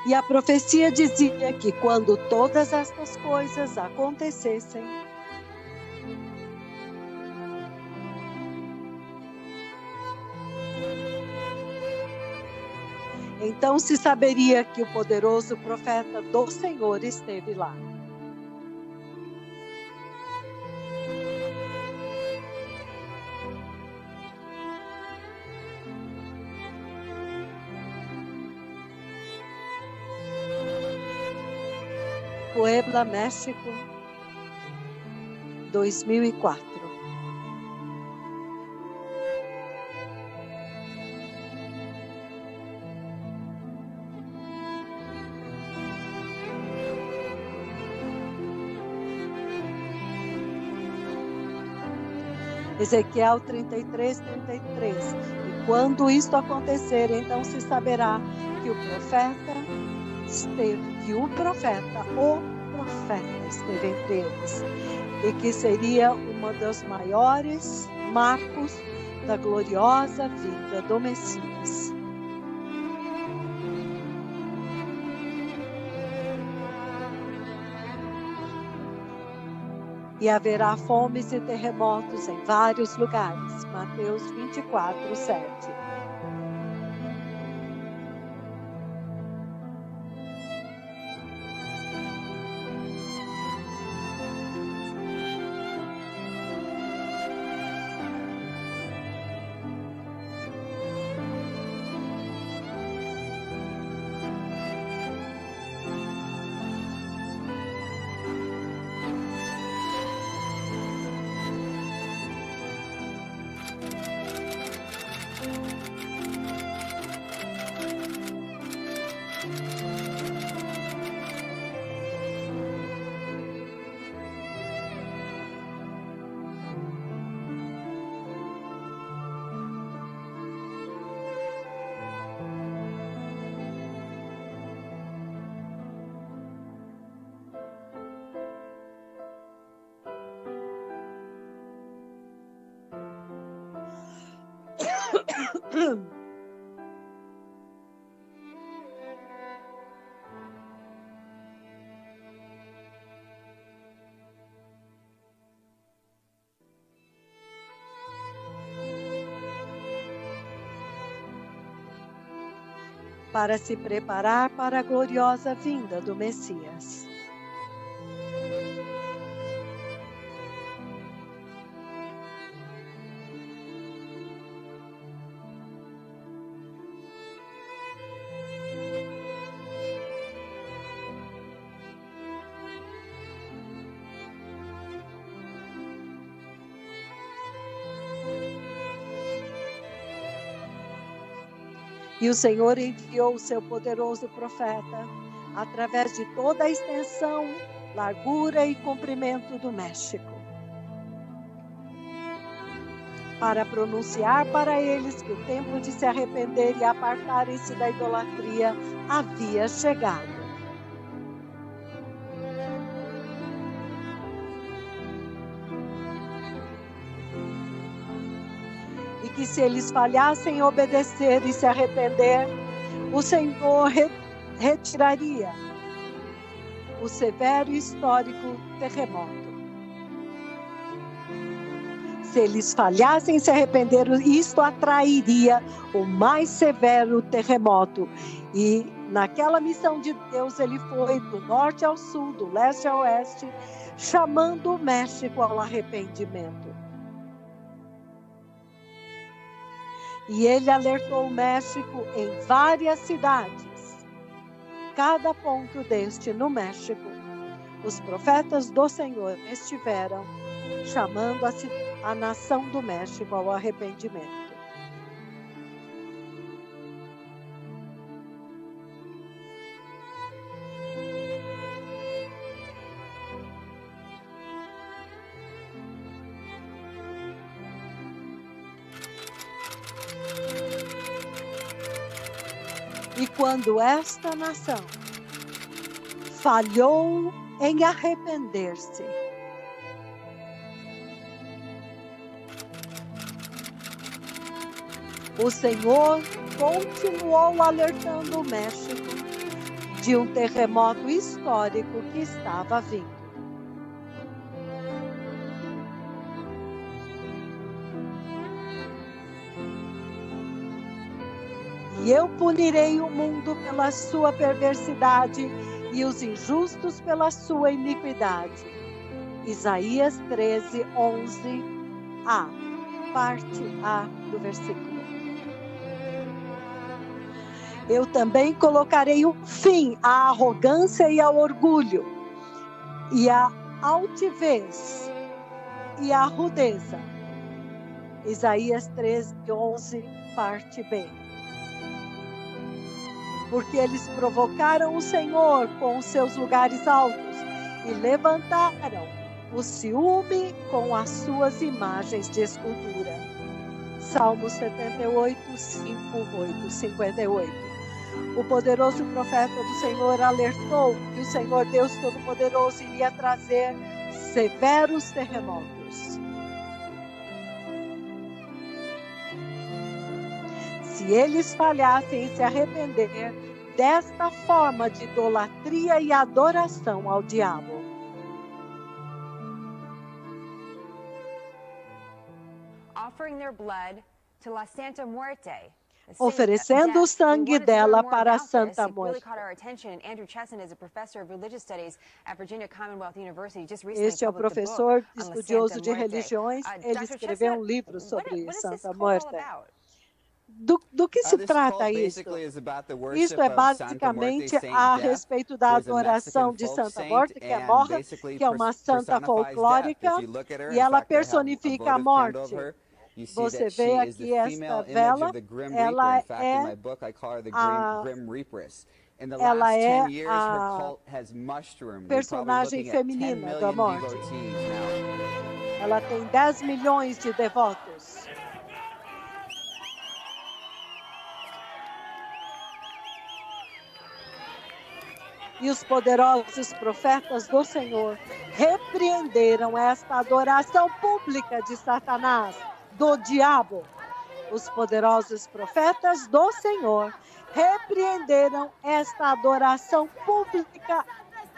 E a profecia dizia que quando todas estas coisas acontecessem, então se saberia que o poderoso profeta do Senhor esteve lá. Puebla, México, 2004. Ezequiel 33, 33. E quando isto acontecer, então se saberá que o profeta esteve entre eles, e que seria uma dos maiores marcos da gloriosa vinda do Messias. e haverá fomes e terremotos em vários lugares. Mateus 24, 7. Para se preparar para a gloriosa vinda do Messias. E o Senhor enviou o seu poderoso profeta através de toda a extensão, largura e comprimento do México, para pronunciar para eles que o tempo de se arrepender e apartarem-se da idolatria havia chegado. Que se eles falhassem em obedecer e se arrepender, o Senhor retiraria o severo e histórico terremoto. Se eles falhassem em se arrepender, isto atrairia o mais severo terremoto. E naquela missão de Deus, ele foi do norte ao sul, do leste ao oeste, chamando o México ao arrependimento. E ele alertou o México em várias cidades. Cada ponto deste no México, os profetas do Senhor estiveram chamando a nação do México ao arrependimento. E quando esta nação falhou em arrepender-se, o Senhor continuou alertando o México de um terremoto histórico que estava vindo. E eu punirei o mundo pela sua perversidade e os injustos pela sua iniquidade. Isaías 13, 11a, parte A do versículo. Eu também colocarei um fim à arrogância e ao orgulho, e à altivez e à rudeza. Isaías 13, 11, parte B. Porque eles provocaram o Senhor com os seus lugares altos e levantaram o ciúme com as suas imagens de escultura. Salmo 78, 5, 8, 58. O poderoso profeta do Senhor alertou que o Senhor Deus Todo-Poderoso iria trazer severos terremotos. Se eles falhassem em se arrepender desta forma de idolatria e adoração ao diabo. offering their blood to La Santa Muerte. oferecendo o sangue dela para a Santa It really Muerte. caught our attention. And Andrew Chesson is a professor of religious studies at Virginia Commonwealth University. Just recently Este é o published a professor book on La estudioso Santa de Muerte. religiões. Ele Dr. escreveu Chesson, um livro sobre what is this Santa call all Muerte. about? Do que se This trata cult isso? basically is about the worship Isto é of Santa Muerte, basicamente Saint a Death, respeito da who is a adoração Mexican de folk Santa saint Morte, que é and morta, basically que é uma santa personifies folclórica, death. If you look at her, e in ela fact, I have a personifica a votive candle of morte. her. You see Você that she vê is the aqui female esta image vela, of the Grim ela Reaper. In fact, in é my book, I call her the a- Grim Reaperess. In the ela last é 10 years, her a cult has mushroomed. We're probably personagem looking at 10 feminina da million morte. devotees now. Ela tem 10 milhões de devotos. E os poderosos profetas do Senhor repreenderam esta adoração pública de Satanás, do diabo. Os poderosos profetas do Senhor repreenderam esta adoração pública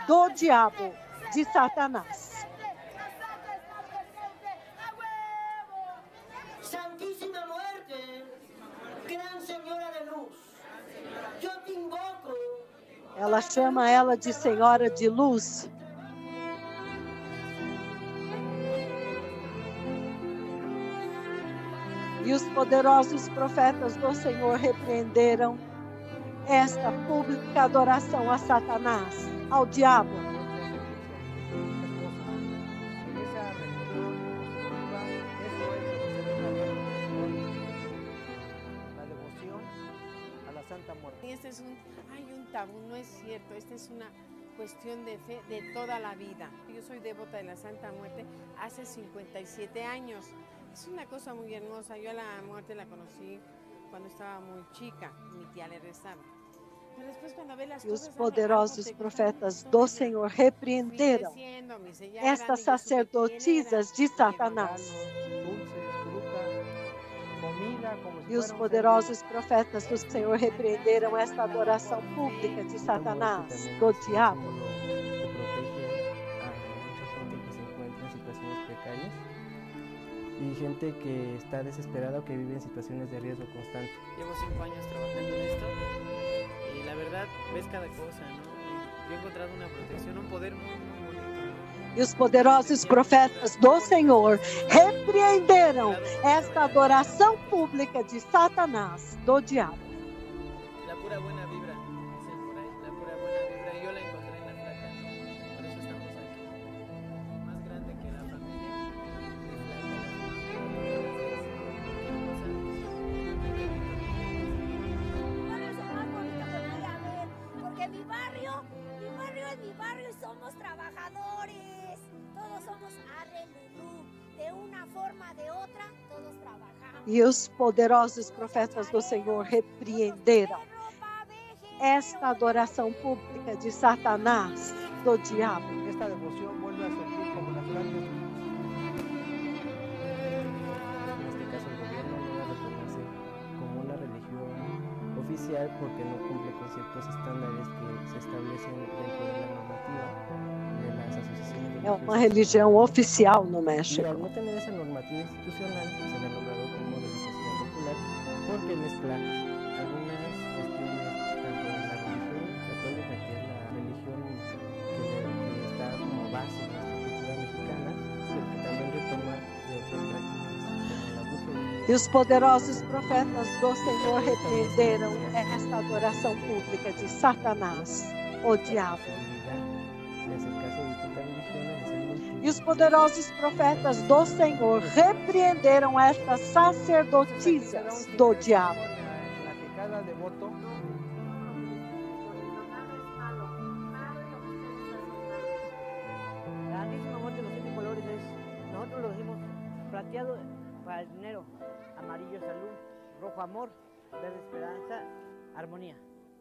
do diabo, de Satanás. Santísima Muerte, Gran Señora de Luz, yo te invoco. Ela chama ela de Senhora de Luz. E os poderosos profetas do Senhor repreenderam esta pública adoração a Satanás, ao diabo. Y este es un tabú, no es cierto, esta es una cuestión de fe de toda la vida. Yo soy devota de la Santa Muerte hace 57 años. Es una cosa muy hermosa. Yo a la muerte la conocí cuando estava muy chica, mi tía le rezaba. Pero después cuando ve las E os cosas, poderosos profetas do Senhor repreenderam estas sacerdotisas de Satanás. E os poderosos profetas do Senhor repreenderam esta adoração pública de Satanás, do diabo. Y gente que está desesperada o que vive en situaciones de riesgo constante. Llevo 5 años trabajando en esto y la verdad ves cada cosa, ¿no? Yo he encontrado una protección, un poder muy bonito. E os poderosos profetas do Senhor repreenderam esta adoração pública de Satanás, do diabo. La pura buena vibra, dicen por ahí, la pura buena vibra. Y yo la encontré en la flaca, por eso estamos aquí. Más grande que la familia, de Porque mi barrio es mi barrio y somos trabajadores. Todos somos arrelulú. De una forma, de otra, todos trabajamos. E os poderosos profetas do Senhor repreenderam esta adoração pública de Satanás, do diabo. Esta devoción vuelve a surgir como las grandes. En este caso el gobierno no la reconoce como una religión oficial porque no cumple con ciertos estándares que se establecen dentro de la normativa de las asociaciones É uma religião oficial no Y México. al no tener esa normativa institucional, se le ha nombrado como religiosidad popular porque mezcla algunas cuestiones tanto de la religión católica, que es la religión que está como base en nuestra cultura mexicana, pero que también retoma de otras prácticas como la brujería. E os poderosos profetas do Senhor repreenderam esta adoração pública de Satanás, o diabo. De acercarse a distintas religiones, de ser multi- E os poderosos profetas do Senhor repreenderam estas sacerdotisas do diabo. La que cada devoto la Santísima Muerte de los 7 colores es, nosotros lo decimos plateado para el dinero, amarillo salud, rojo amor, verde esperanza, armonía,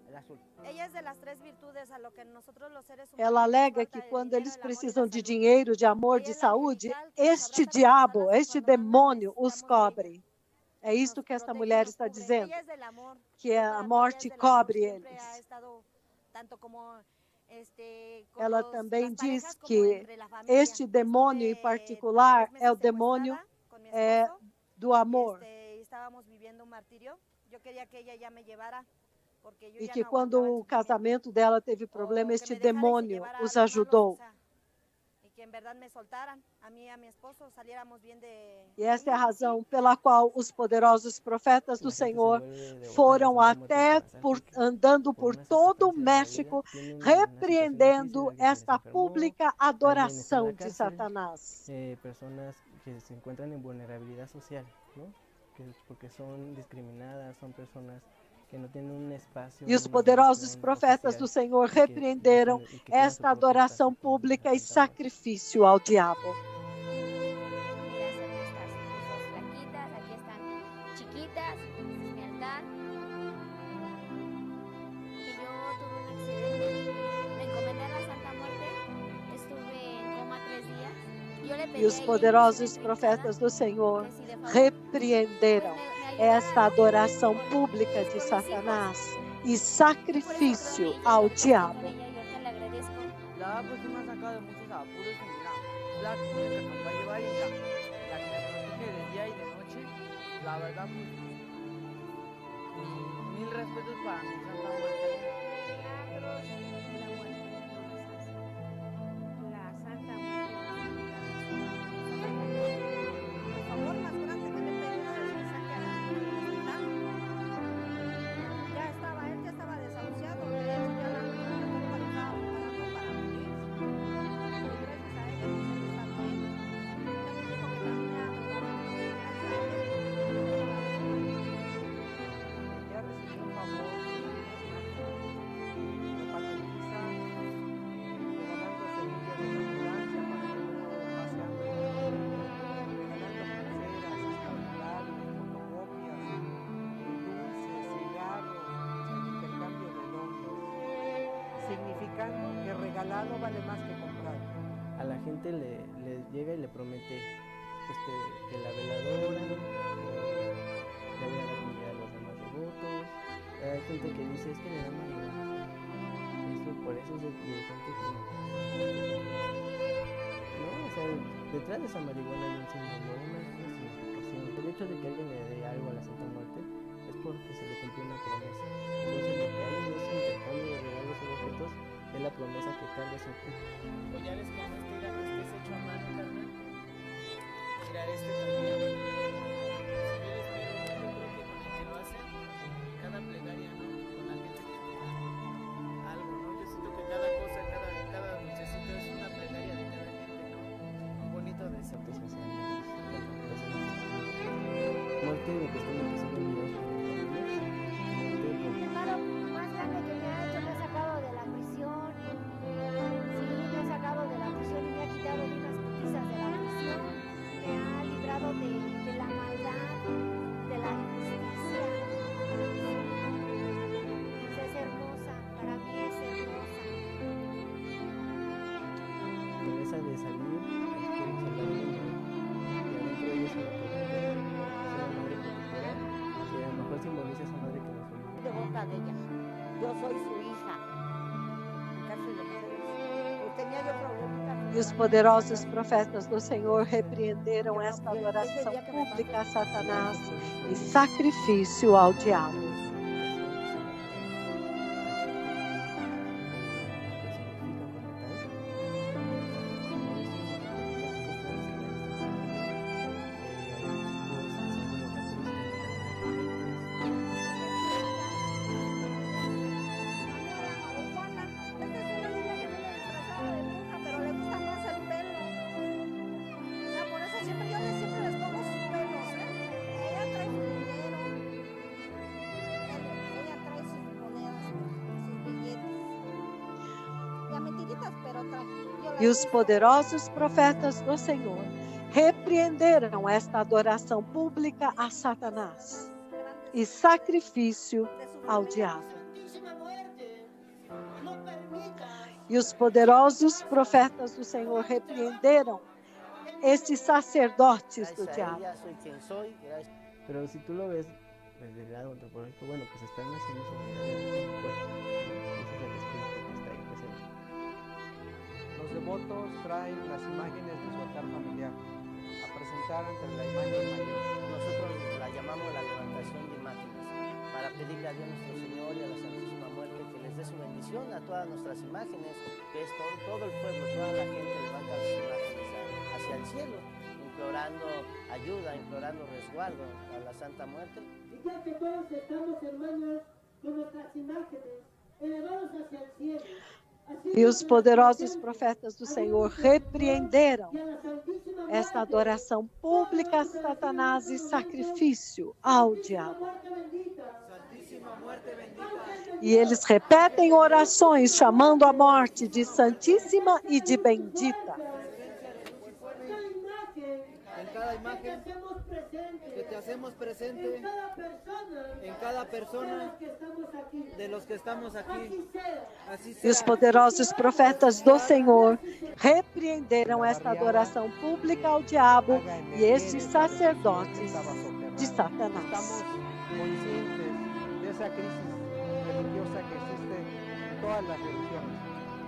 el azul. Ella es de las 3 virtudes a lo que nosotros los seres humanos. Ela alega que quando eles precisam de dinheiro, de amor, de saúde, este diabo, este demônio os cobre. É isso que esta mulher está dizendo, que a morte cobre eles. Ela também diz que este demônio em particular é o demônio do amor. Estábamos viviendo un martirio. Yo quería que ella ya me llevara, porque yo E ya que no quando aguantaba o casamento dela teve problema, este demônio os ajudou. y que en verdad me soltaran a mí y a mi esposo, saliéramos bien de. E esta é a razão pela qual os poderosos profetas do Senhor foram até andando por todo o México, repreendendo esta pública adoração de Satanás. Personas que se encuentran en vulnerabilidad social, ¿no? Porque son discriminadas, son personas que não têm um espaço. E os poderosos profetas do Senhor repreenderam esta adoração pública e sacrifício ao diabo. E os poderosos profetas do Senhor repreenderam esta adoração pública de Satanás e sacrifício ao diabo. La pues me ha sacado de muchos apuros y mira, la única que va a llevar y la que me protege de día y de noche, la verdad pues mil respetos para mi Santa Muerte. La Santa Muerte. El favor más grande que le pedí es que saque a la niña del hospital. Él ya estaba desahuciado, de hecho ya la niña estaba parando para morir. Y gracias a ella pues él está bien. También dijo que la niña gracias a él. Ya recibió un favor de Patricia, regalando semillas de abundancia para que uno paseando, regalando pulseras, escapularios, fotocopias, dulces, cigarros, intercambio de dones, significando que regalado vale más que comprado. A la gente le llega y le promete que la veladora, le voy a dar comida a los demás devotos. Hay gente que dice es que le da marihuana. Por eso es de gente que no, o sea, detrás de esa marihuana hay un símbolo, una significación. El hecho de que alguien le dé algo a la Santa Muerte es porque se le cumplió una promesa. Entonces lo que hay en ese intercambio de regalos y objetos es la promesa que carga ese objeto. Collares como este es hecho a mano, carnal. Mira, este también. Yo creo que con el que lo hacen, cada plegaria, ¿no? Con la gente que te da algo, ¿no? Yo siento que cada cosa, cada dulcecito es una plegaria de cada gente, ¿no? Un bonito deseo. Muerte de que están empezando a mirar El paro más grande que me ha hecho me ha sacado de la prisión. Sí, me ha sacado de la prisión y me ha quitado de unas putizas de la prisión. Me ha librado de la maldad, de la injusticia. Pues es hermosa, para mí es hermosa. promesa de salir, salvar al mundo, y adentro de ella es una protectora, es una madre protectora, que a lo mejor simboliza esa madre que nos unió. Devota de ella. Yo soy su hija. En cárcel de mujeres. Pues tenía yo problemitas. E os poderosos profetas do Senhor repreenderam esta adoração pública a Satanás e sacrifício ao diabo. E os poderosos profetas do Senhor repreenderam esta adoração pública a Satanás e sacrifício ao diabo. E os poderosos profetas do Senhor repreenderam estes sacerdotes do diabo. Pero si tú lo ves desde el lado antropológico, bueno, pues están haciendo su vida en el cuerpo. Ese es el espíritu que está ahí presente. Los devotos traen las imágenes de su altar familiar. A presentar ante la imagen mayor. Nosotros la llamamos la levantación de imágenes, para pedirle a Dios nuestro Señor y a la Santísima Muerte que les dé su bendición a todas nuestras imágenes, que es todo el pueblo, toda la gente levanta sus imágenes hacia el cielo, implorando ayuda, implorando resguardo a la Santa Muerte. Y ya que todos estamos, hermanas, con nuestras imágenes elevados hacia el cielo. E os poderosos profetas do Senhor repreenderam esta adoração pública a Satanás e sacrifício ao diabo. E eles repetem orações chamando a morte de santíssima e de bendita. En cada imagen que te hacemos presente en cada persona de los que estamos aquí. Así E os poderosos profetas do Senhor repreenderam esta adoração pública ao diabo e estes sacerdotes de Satanás. Estamos conscientes de esa crisis religiosa que existe en todas las religiones.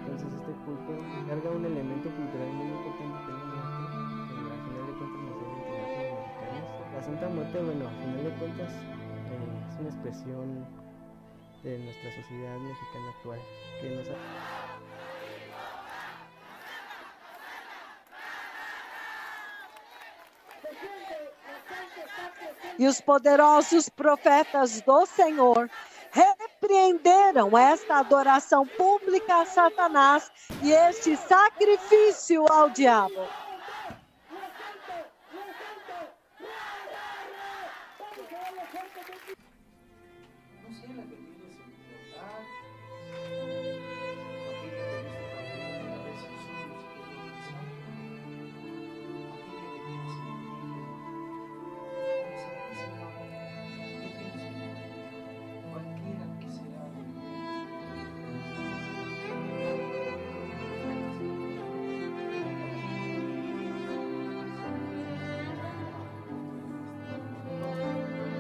Entonces este culto carga un elemento cultural muy importante que es la muerte, que al final de cuentas nos debe enseñar como mexicanos. La Santa Muerte, bueno, al final de cuentas es una expresión de nuestra sociedad mexicana actual, que nos ha... E os poderosos profetas do Senhor repreenderam esta adoração pública a Satanás e este sacrifício ao diabo.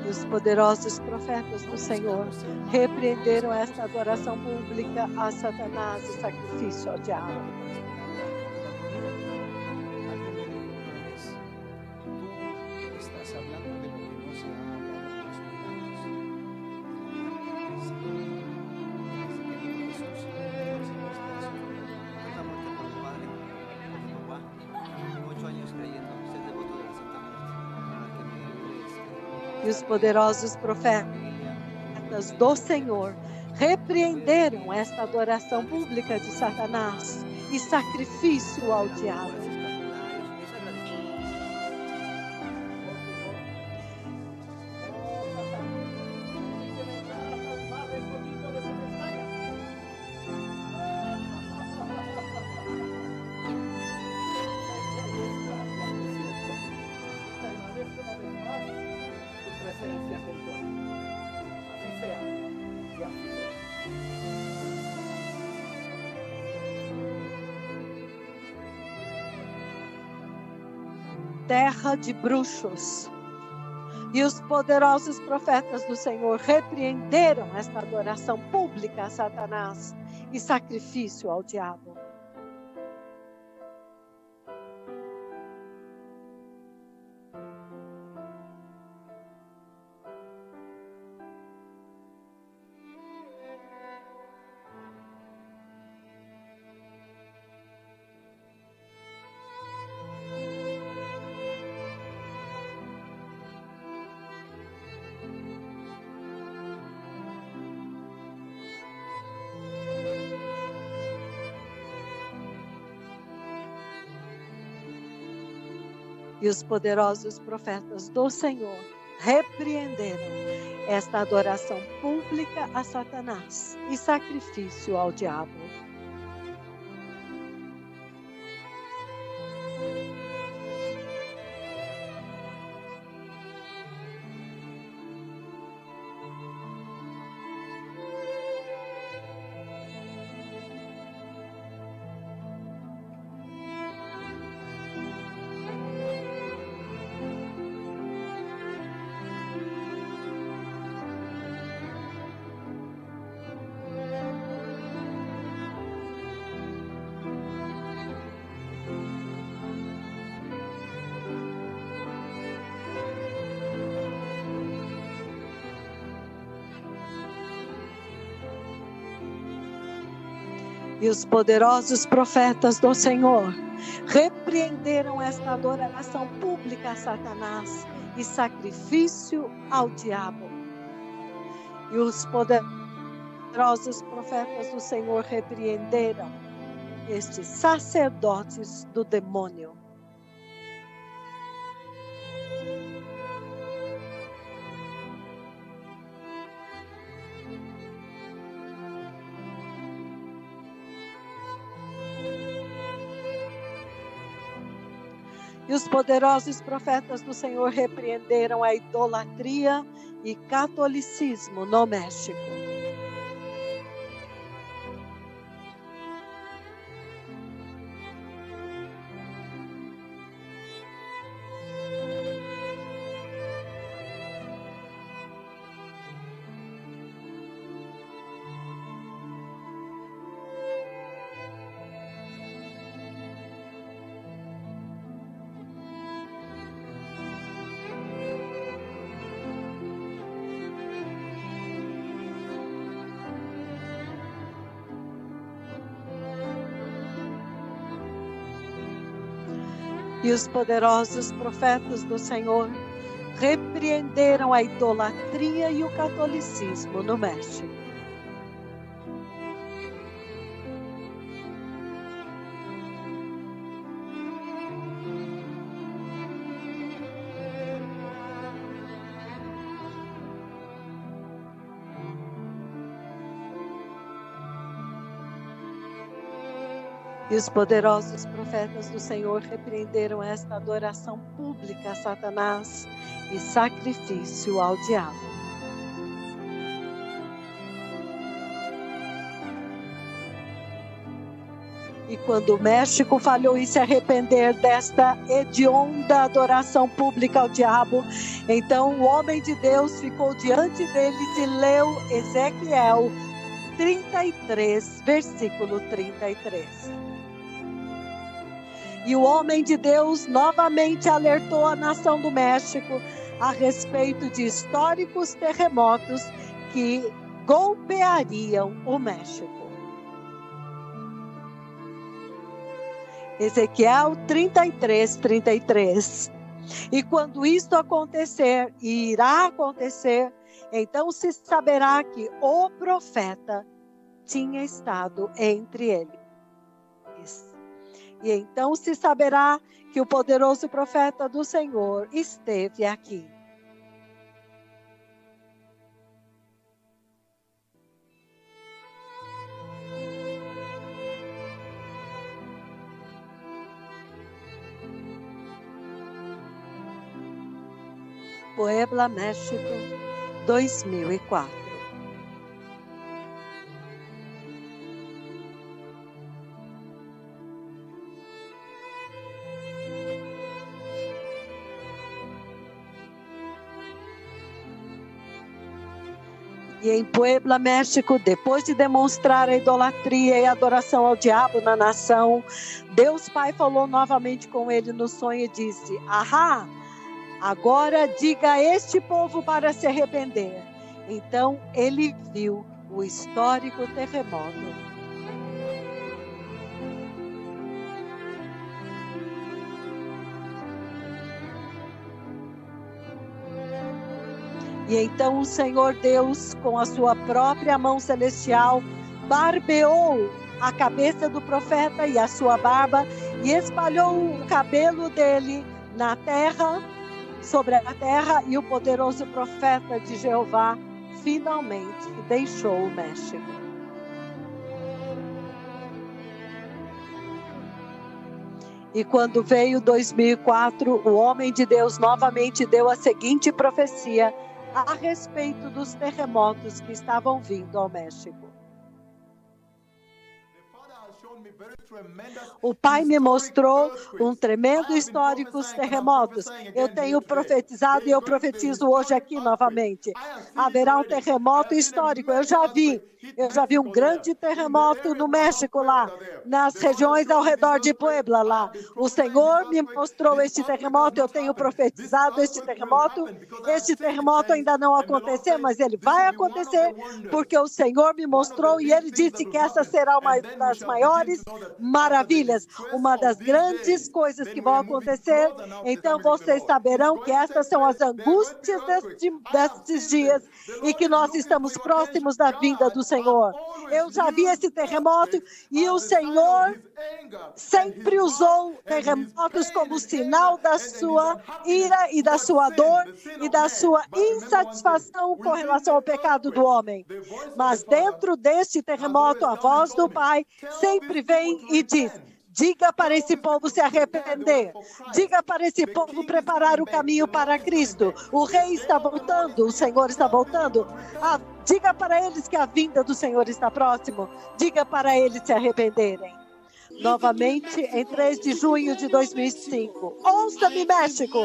Os poderosos profetas do Senhor repreenderam esta adoração pública a Satanás e sacrifício ao diabo. Estás hablando de lo que no se ha hablado por E os poderosos profetas do Senhor repreenderam esta adoração pública de Satanás e sacrifício ao diabo. Terra de bruxos. E os poderosos profetas do Senhor repreenderam esta adoração pública a Satanás e sacrifício ao diabo. E os poderosos profetas do Senhor repreenderam esta adoração pública a Satanás e sacrifício ao diabo. E os poderosos profetas do Senhor repreenderam esta adoração pública a Satanás e sacrifício ao diabo. E os poderosos profetas do Senhor repreenderam estes sacerdotes do demônio. E os poderosos profetas do Senhor repreenderam a idolatria e catolicismo no México. E os poderosos profetas do Senhor repreenderam a idolatria e o catolicismo no México. E os poderosos profetas do Senhor repreenderam esta adoração pública a Satanás e sacrifício ao diabo. E quando o México falhou em se arrepender desta hedionda adoração pública ao diabo, então o homem de Deus ficou diante deles e leu Ezequiel 33, versículo 33. E o homem de Deus novamente alertou a nação do México a respeito de históricos terremotos que golpeariam o México. Ezequiel 33, 33. E quando isto acontecer, e irá acontecer, então se saberá que o profeta tinha estado entre eles. E então se saberá que o poderoso profeta do Senhor esteve aqui. Puebla, México, 2004. E em Puebla, México, depois de demonstrar a idolatria e a adoração ao diabo na nação, Deus Pai falou novamente com ele no sonho e disse: "Ahá, agora diga a este povo para se arrepender." Então ele viu o histórico terremoto. E então o Senhor Deus, com a sua própria mão celestial, barbeou a cabeça do profeta e a sua barba, e espalhou o cabelo dele na terra, sobre a terra, e o poderoso profeta de Jeová finalmente deixou o México. E quando veio 2004, o homem de Deus novamente deu a seguinte profecia a respeito dos terremotos que estavam vindo ao México. O Pai me mostrou um tremendo históricos terremotos. Eu tenho profetizado e eu profetizo hoje aqui novamente. Haverá um terremoto histórico. Eu já vi um grande terremoto no México lá, nas regiões ao redor de Puebla lá. O Senhor me mostrou este terremoto, eu tenho profetizado este terremoto. Este terremoto ainda não aconteceu, mas ele vai acontecer, porque o Senhor me mostrou e ele disse que essa será uma das maiores maravilhas, uma das grandes coisas que vão acontecer. Então vocês saberão que essas são as angústias destes dias e que nós estamos próximos da vinda do Senhor. Eu já vi esse terremoto e o Senhor sempre usou terremotos como sinal da sua ira e da sua dor e da sua insatisfação com relação ao pecado do homem. Mas dentro deste terremoto, a voz do Pai sempre vem e diz: diga para esse povo se arrepender. Diga para esse povo preparar o caminho para Cristo. O Rei está voltando, o Senhor está voltando. Diga para eles que a vinda do Senhor está próximo. Diga para eles se arrependerem. Novamente, em 3 de junho de 2005. Ouça-me, México.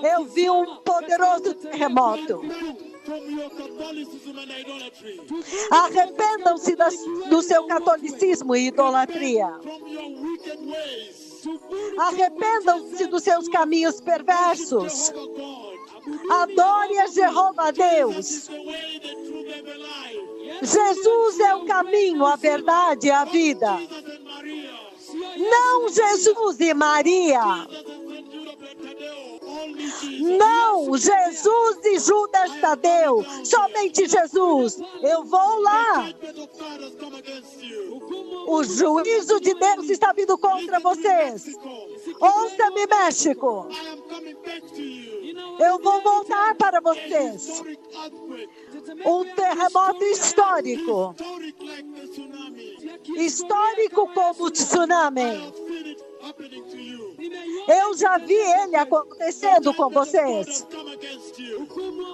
Eu vi um poderoso terremoto. Arrependam-se do seu catolicismo e idolatria. Arrependam-se dos seus caminhos perversos. Adore a Jeová Deus. Jesus é o caminho, a verdade e a vida. Não Jesus e Maria. Não, Jesus e Judas Tadeu. Somente Jesus. Eu vou lá. O juízo de Deus está vindo contra vocês. Ouça-me, México. Eu vou voltar para vocês. Um terremoto histórico. Histórico como o tsunami. Eu já vi ele acontecendo com vocês.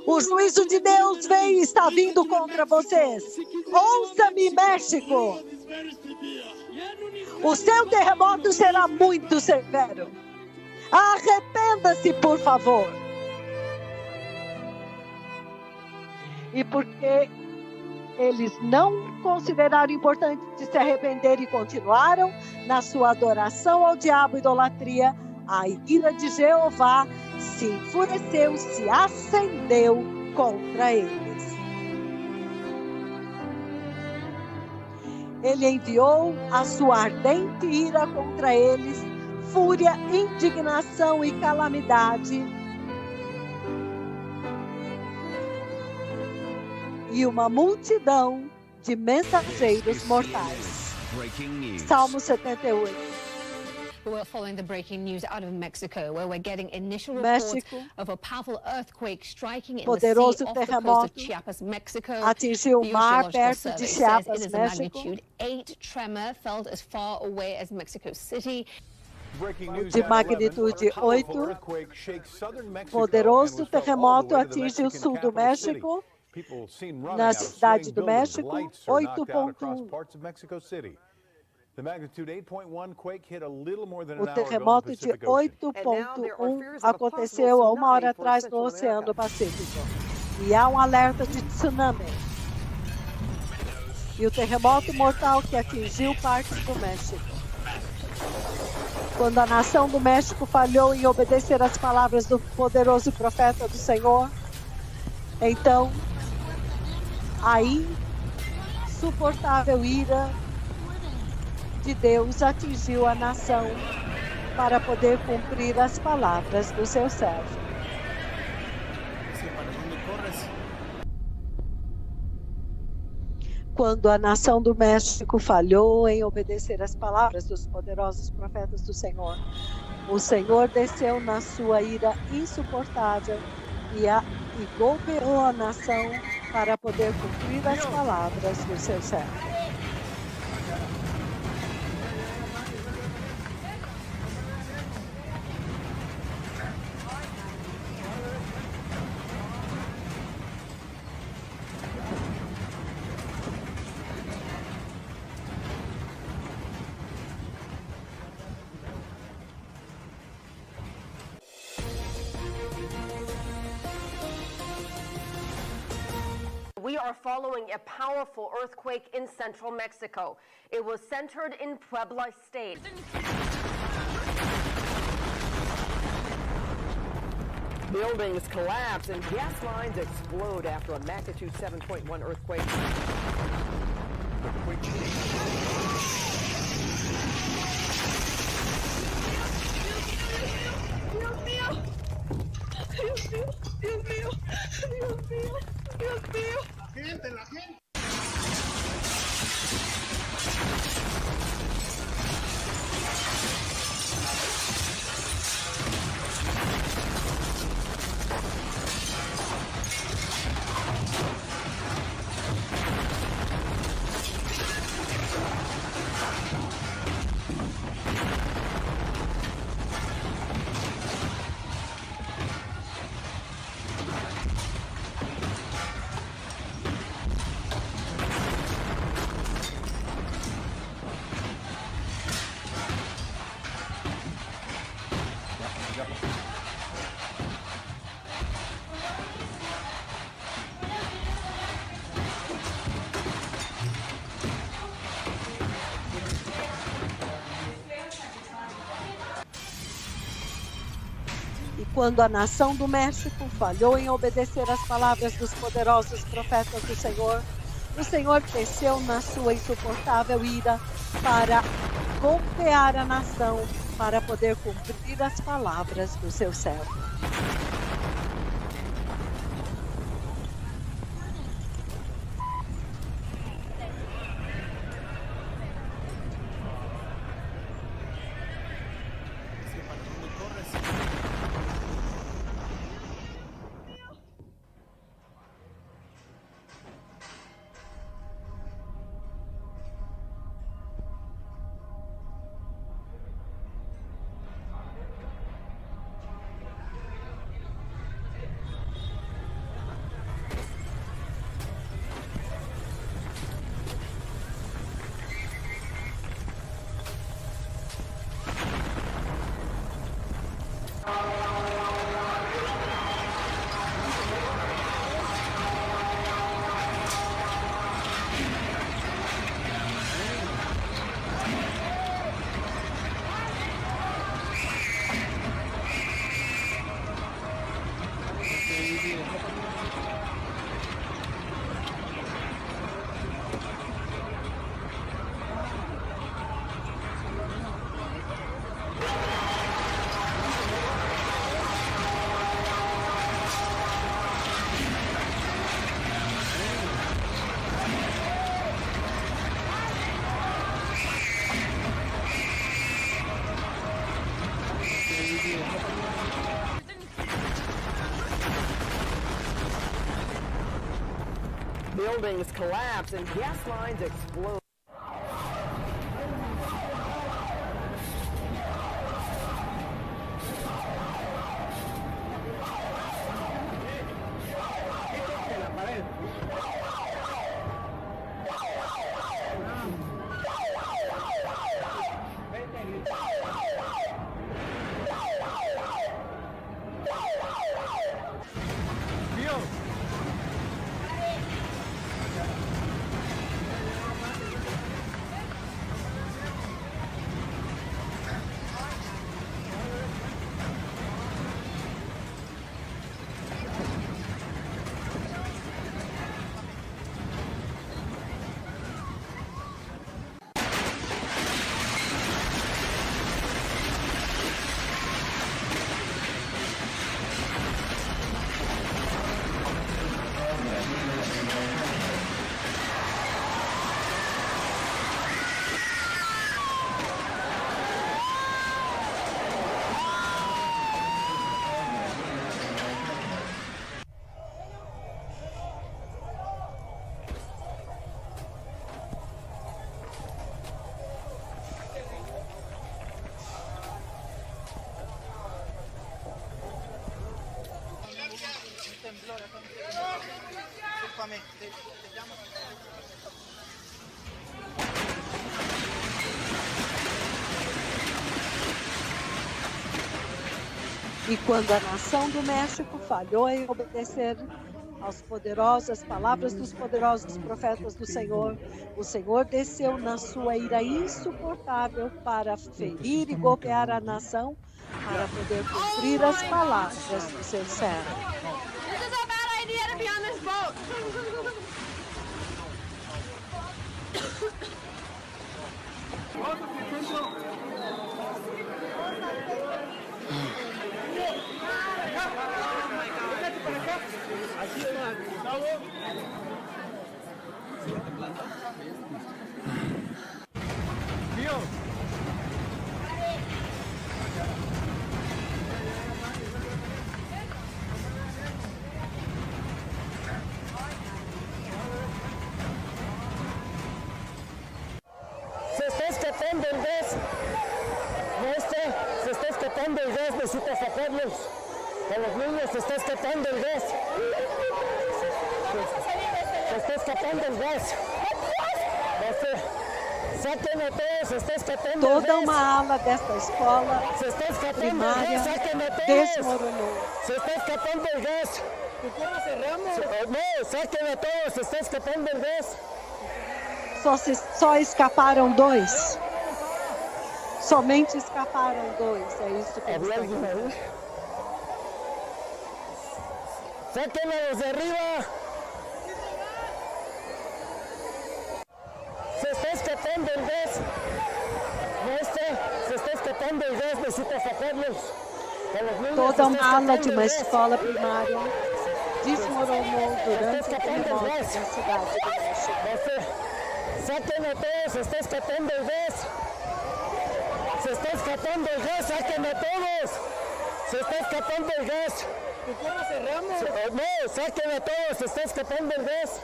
O juízo de Deus vem e está vindo contra vocês. Ouça-me, México. O seu terremoto será muito severo. Arrependa-se, por favor. E porque eles não consideraram importante se arrepender e continuaram na sua adoração ao diabo e idolatria, a ira de Jeová se enfureceu, se acendeu contra eles. Ele enviou a sua ardente ira contra eles, fúria, indignação e calamidade, e uma multidão de mensageiros mortais. Salmo 78. We're following the breaking news out of Mexico, where we're getting initial reports of a powerful earthquake striking in the sea off the coast of Chiapas, Mexico. Atingiu o mar perto de Chiapas, México. Magnitude 8 tremor felt as far away as Mexico City. De magnitude 8, poderoso terremoto atinge o sul do México. Na cidade do México, 8.1. O terremoto de 8.1 aconteceu há 1 hora atrás no Oceano Pacífico. E há um alerta de tsunami. E o terremoto mortal que atingiu parte do México. Quando a nação do México falhou em obedecer às palavras do poderoso profeta do Senhor, então a insuportável ira de Deus atingiu a nação para poder cumprir as palavras do seu servo. Quando a nação do México falhou em obedecer às palavras dos poderosos profetas do Senhor, o Senhor desceu na sua ira insuportável e golpeou a nação para poder cumprir as palavras do seu servo. we are following a powerful earthquake in central Mexico. It was centered in Puebla State. Buildings collapse and gas lines explode after a magnitude 7.1 earthquake. Dios mío. Dios mío. Dios mío. Dios mío. Dios mío. La gente. Quando a nação do México falhou em obedecer às palavras dos poderosos profetas do Senhor, o Senhor desceu na sua insuportável ira para golpear a nação, para poder cumprir as palavras do seu servo. Buildings collapse and gas lines explode. E quando a nação do México falhou em obedecer As palavras dos poderosos profetas do Senhor. O Senhor desceu na sua ira insuportável para ferir e golpear a nação, para poder cumprir as palavras do seu servo. This is a bad idea to be on this boat. Se está escapando el gas. Se está escapando el gas, necesita sacarlos. A los niños se está escapando el gas. Se está escapando el gas. Saquen a todos, se está escapando el gas. Toda uma ala desta escola primária desmoronou. Se está escapando el gas. ¿Cómo cerramos? No, saquen a todos, se está escapando el gas. Só escaparam 2. Somente escaparam 2. É isso que eles estão dizendo. Saquen a los de arriba. Se está escapando el gas. Se está escapando el gas, necesita sacarlos. A los niños toda uma ala de uma escola primária desmoronou durante o terremoto da cidade do México. Saquen a todos, se está escapando el gas. Se está escapando el gas, saquen a todos. Se está escapando el gas. ¿Cómo cerramos? No, saquen a todos, se está escapando el gas.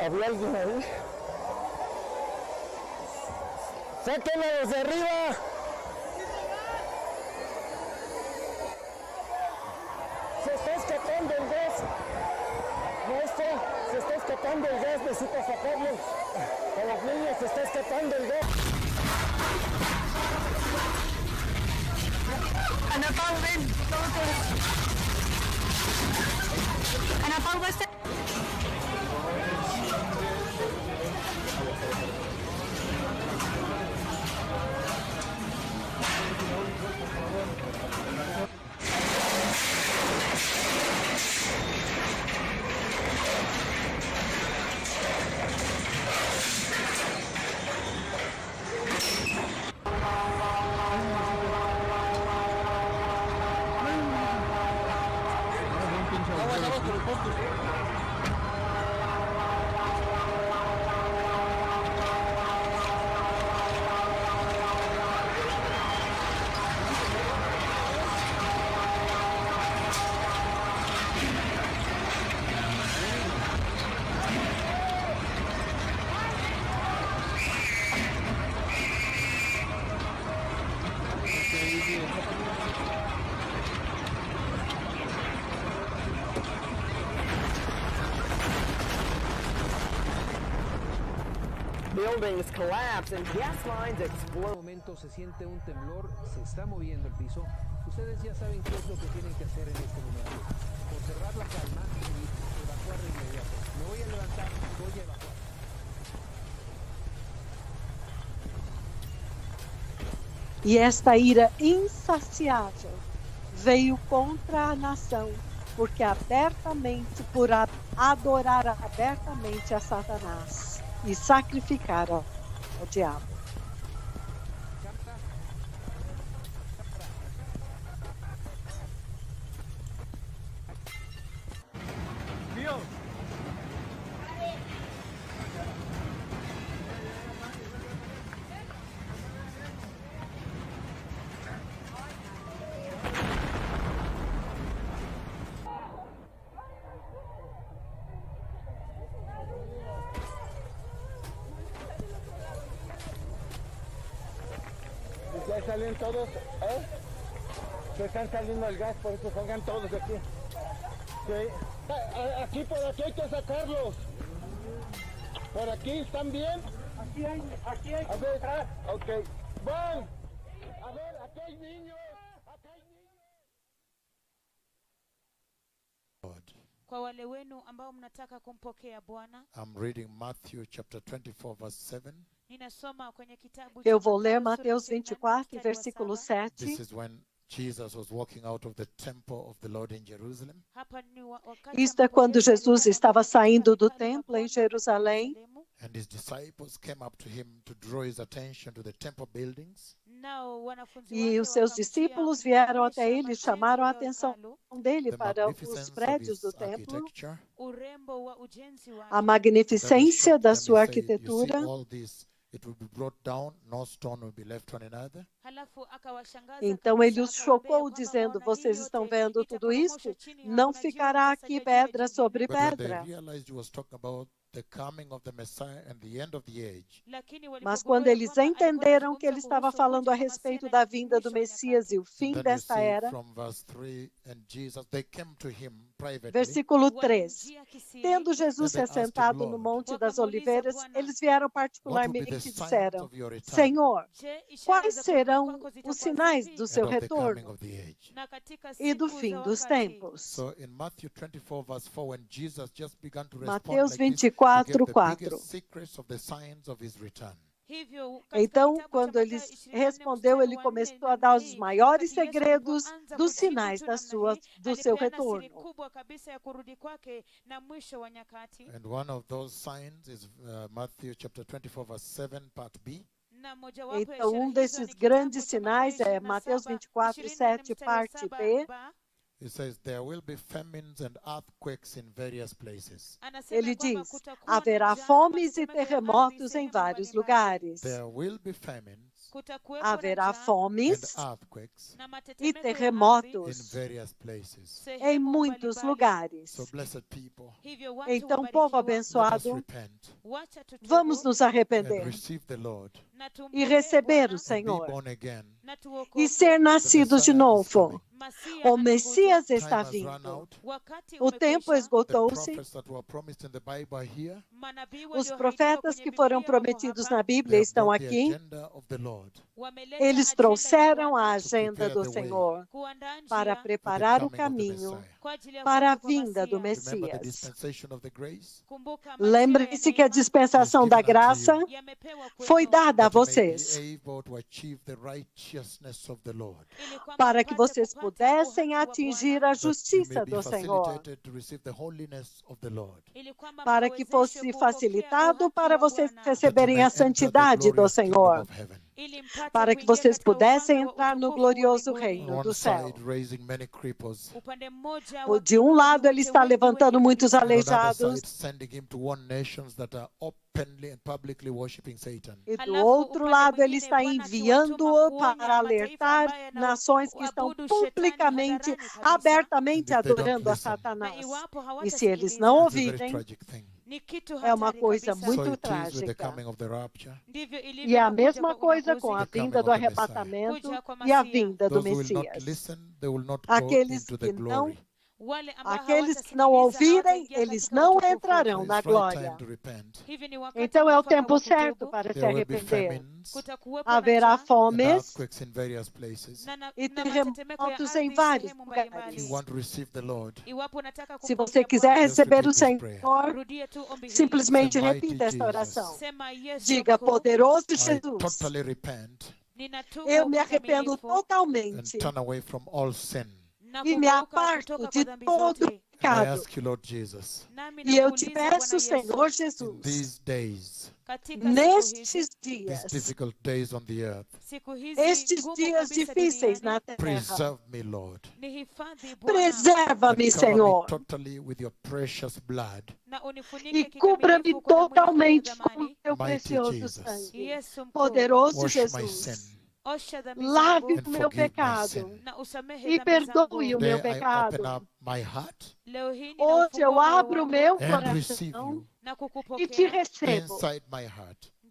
¿Había alguien ahí? ¡Saquen a los de arriba! Se está escapando el gas. Se está escapando el gas, necesita sacarlos. A los niños se está escapando el gas. Ana Pau, ven, todos. Ana Pau, va a estar. Buildings collapse and gas lines explode. En este momento se siente un temblor, se está moviendo el piso. Ustedes ya saben qué es lo que tienen que hacer en este momento. Conservar la calma y evacuar de inmediato. Me voy a levantar y voy a evacuar. E esta ira insaciável veio contra a nação, porque por adorar abertamente a Satanás e sacrificar ao diabo. Ya salen todos, se están saliendo el gas, por eso salgan todos de aquí. Sí. Aquí, por aquí hay que sacarlos. Por aquí, ¿están bien? Aquí hay. A ver, ok. Van. A ver, aquí. Kwa wale wenu ambao mnataka kumpokea Bwana. I'm reading Matthew chapter 24 verse 7. Ninasoma kwenye kitabu Eu vou ler Mateus 24, versículo 7. This is when Jesus was walking out of the temple of the Lord in Jerusalem. Isto é quando Jesus estava saindo do templo em Jerusalém. And his disciples came up to him to draw his attention to the temple buildings. E os seus discípulos vieram até ele e chamaram a atenção dele para os prédios do templo, a magnificência da sua arquitetura. Então ele os chocou, dizendo: vocês estão vendo tudo isso? Não ficará aqui pedra sobre pedra. Mas quando eles entenderam que ele estava falando a respeito da vinda do Messias e o fim desta era, versículo 3, tendo Jesus se assentado no Monte das Oliveiras, eles vieram particularmente e disseram: Senhor, quais serão os sinais do seu retorno e do fim dos tempos? Mateus 24, 4. Então, quando ele respondeu, ele começou a dar os maiores segredos dos sinais do seu retorno. And one of those signs is Matthew chapter 24 verse 7 part B. Então, desses grandes sinais é Mateus 24, 7, parte B. It says there will be famines and earthquakes in various places. Ele diz: haverá fomes e terremotos em vários lugares. There will be famines. Haverá fomes e terremotos em muitos lugares. Então, povo abençoado, vamos nos arrepender e receber o Senhor e ser nascidos de novo. O Messias está vindo. O tempo esgotou-se. Os profetas que foram prometidos na Bíblia estão aqui. Eles trouxeram a agenda do Senhor para preparar o caminho para a vinda do Messias. Lembre-se que a dispensação da graça foi dada a vocês para que vocês pudessem atingir a justiça do Senhor, para que fosse facilitado para vocês receberem a santidade do Senhor, para que vocês pudessem entrar no glorioso reino do céu. De um lado, ele está levantando muitos aleijados, e do outro lado, ele está enviando-o para alertar nações que estão publicamente, abertamente adorando a Satanás. E se eles não ouvirem, é uma coisa muito trágica. E é a mesma coisa com a vinda do arrebatamento e a vinda do Messias. Aqueles que não ouvirem, eles não entrarão na glória. Então é o tempo certo para se arrepender. Haverá fomes e terremotos em vários lugares. Se você quiser receber o Senhor, simplesmente repita esta oração. Diga: poderoso Jesus, eu me arrependo totalmente e me aparto de todo pecado. E eu te peço, Senhor Jesus, nestes dias, estes dias difíceis na terra, preserva-me, Senhor, e cubra-me totalmente com o teu precioso sangue. Poderoso Jesus, lave o meu pecado e perdoe o meu pecado. Hoje eu abro o meu coração e te recebo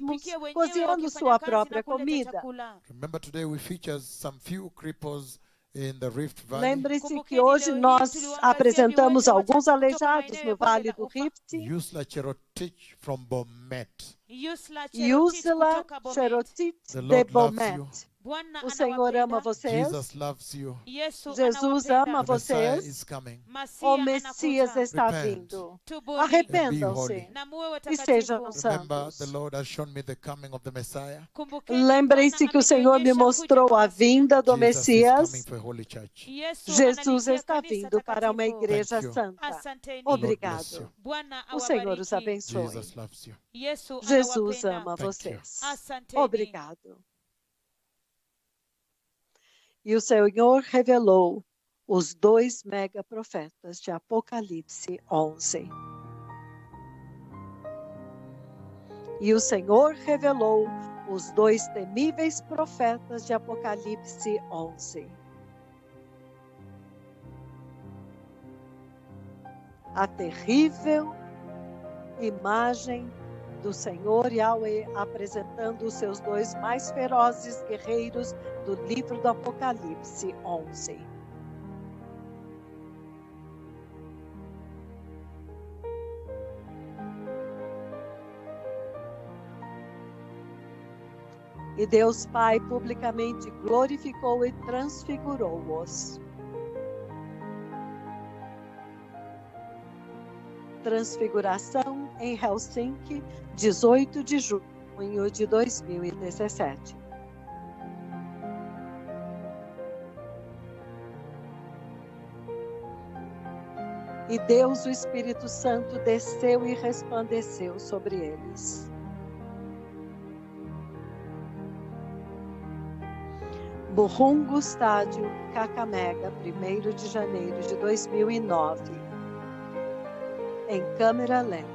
mesmos cozinhando sua própria comida. Remember, today we feature some few cripples Lembre-se que hoje nós apresentamos alguns aleijados no Vale do Rift. Yusla Cherotich from Bomet. Yusla Cherotich de Bomet. O Senhor ama vocês. Jesus ama vocês. O Messias está vindo. Arrependam-se e sejam santos. Lembrem-se que o Senhor me mostrou a vinda do Messias. Jesus está vindo para uma igreja santa. Obrigado. O Senhor os abençoe. Jesus ama vocês. Obrigado. E o Senhor revelou os 2 megaprofetas de Apocalipse 11. E o Senhor revelou os 2 temíveis profetas de Apocalipse 11. A terrível imagem do Senhor Yahweh apresentando os seus 2 mais ferozes guerreiros do livro do Apocalipse 11. E Deus Pai publicamente glorificou e transfigurou-os. Transfiguração em Helsinki, 18 de junho de 2017. E Deus, o Espírito Santo, desceu e resplandeceu sobre eles. Burrungo Estádio, Kakamega, 1º de janeiro de 2009. Em câmera lenta.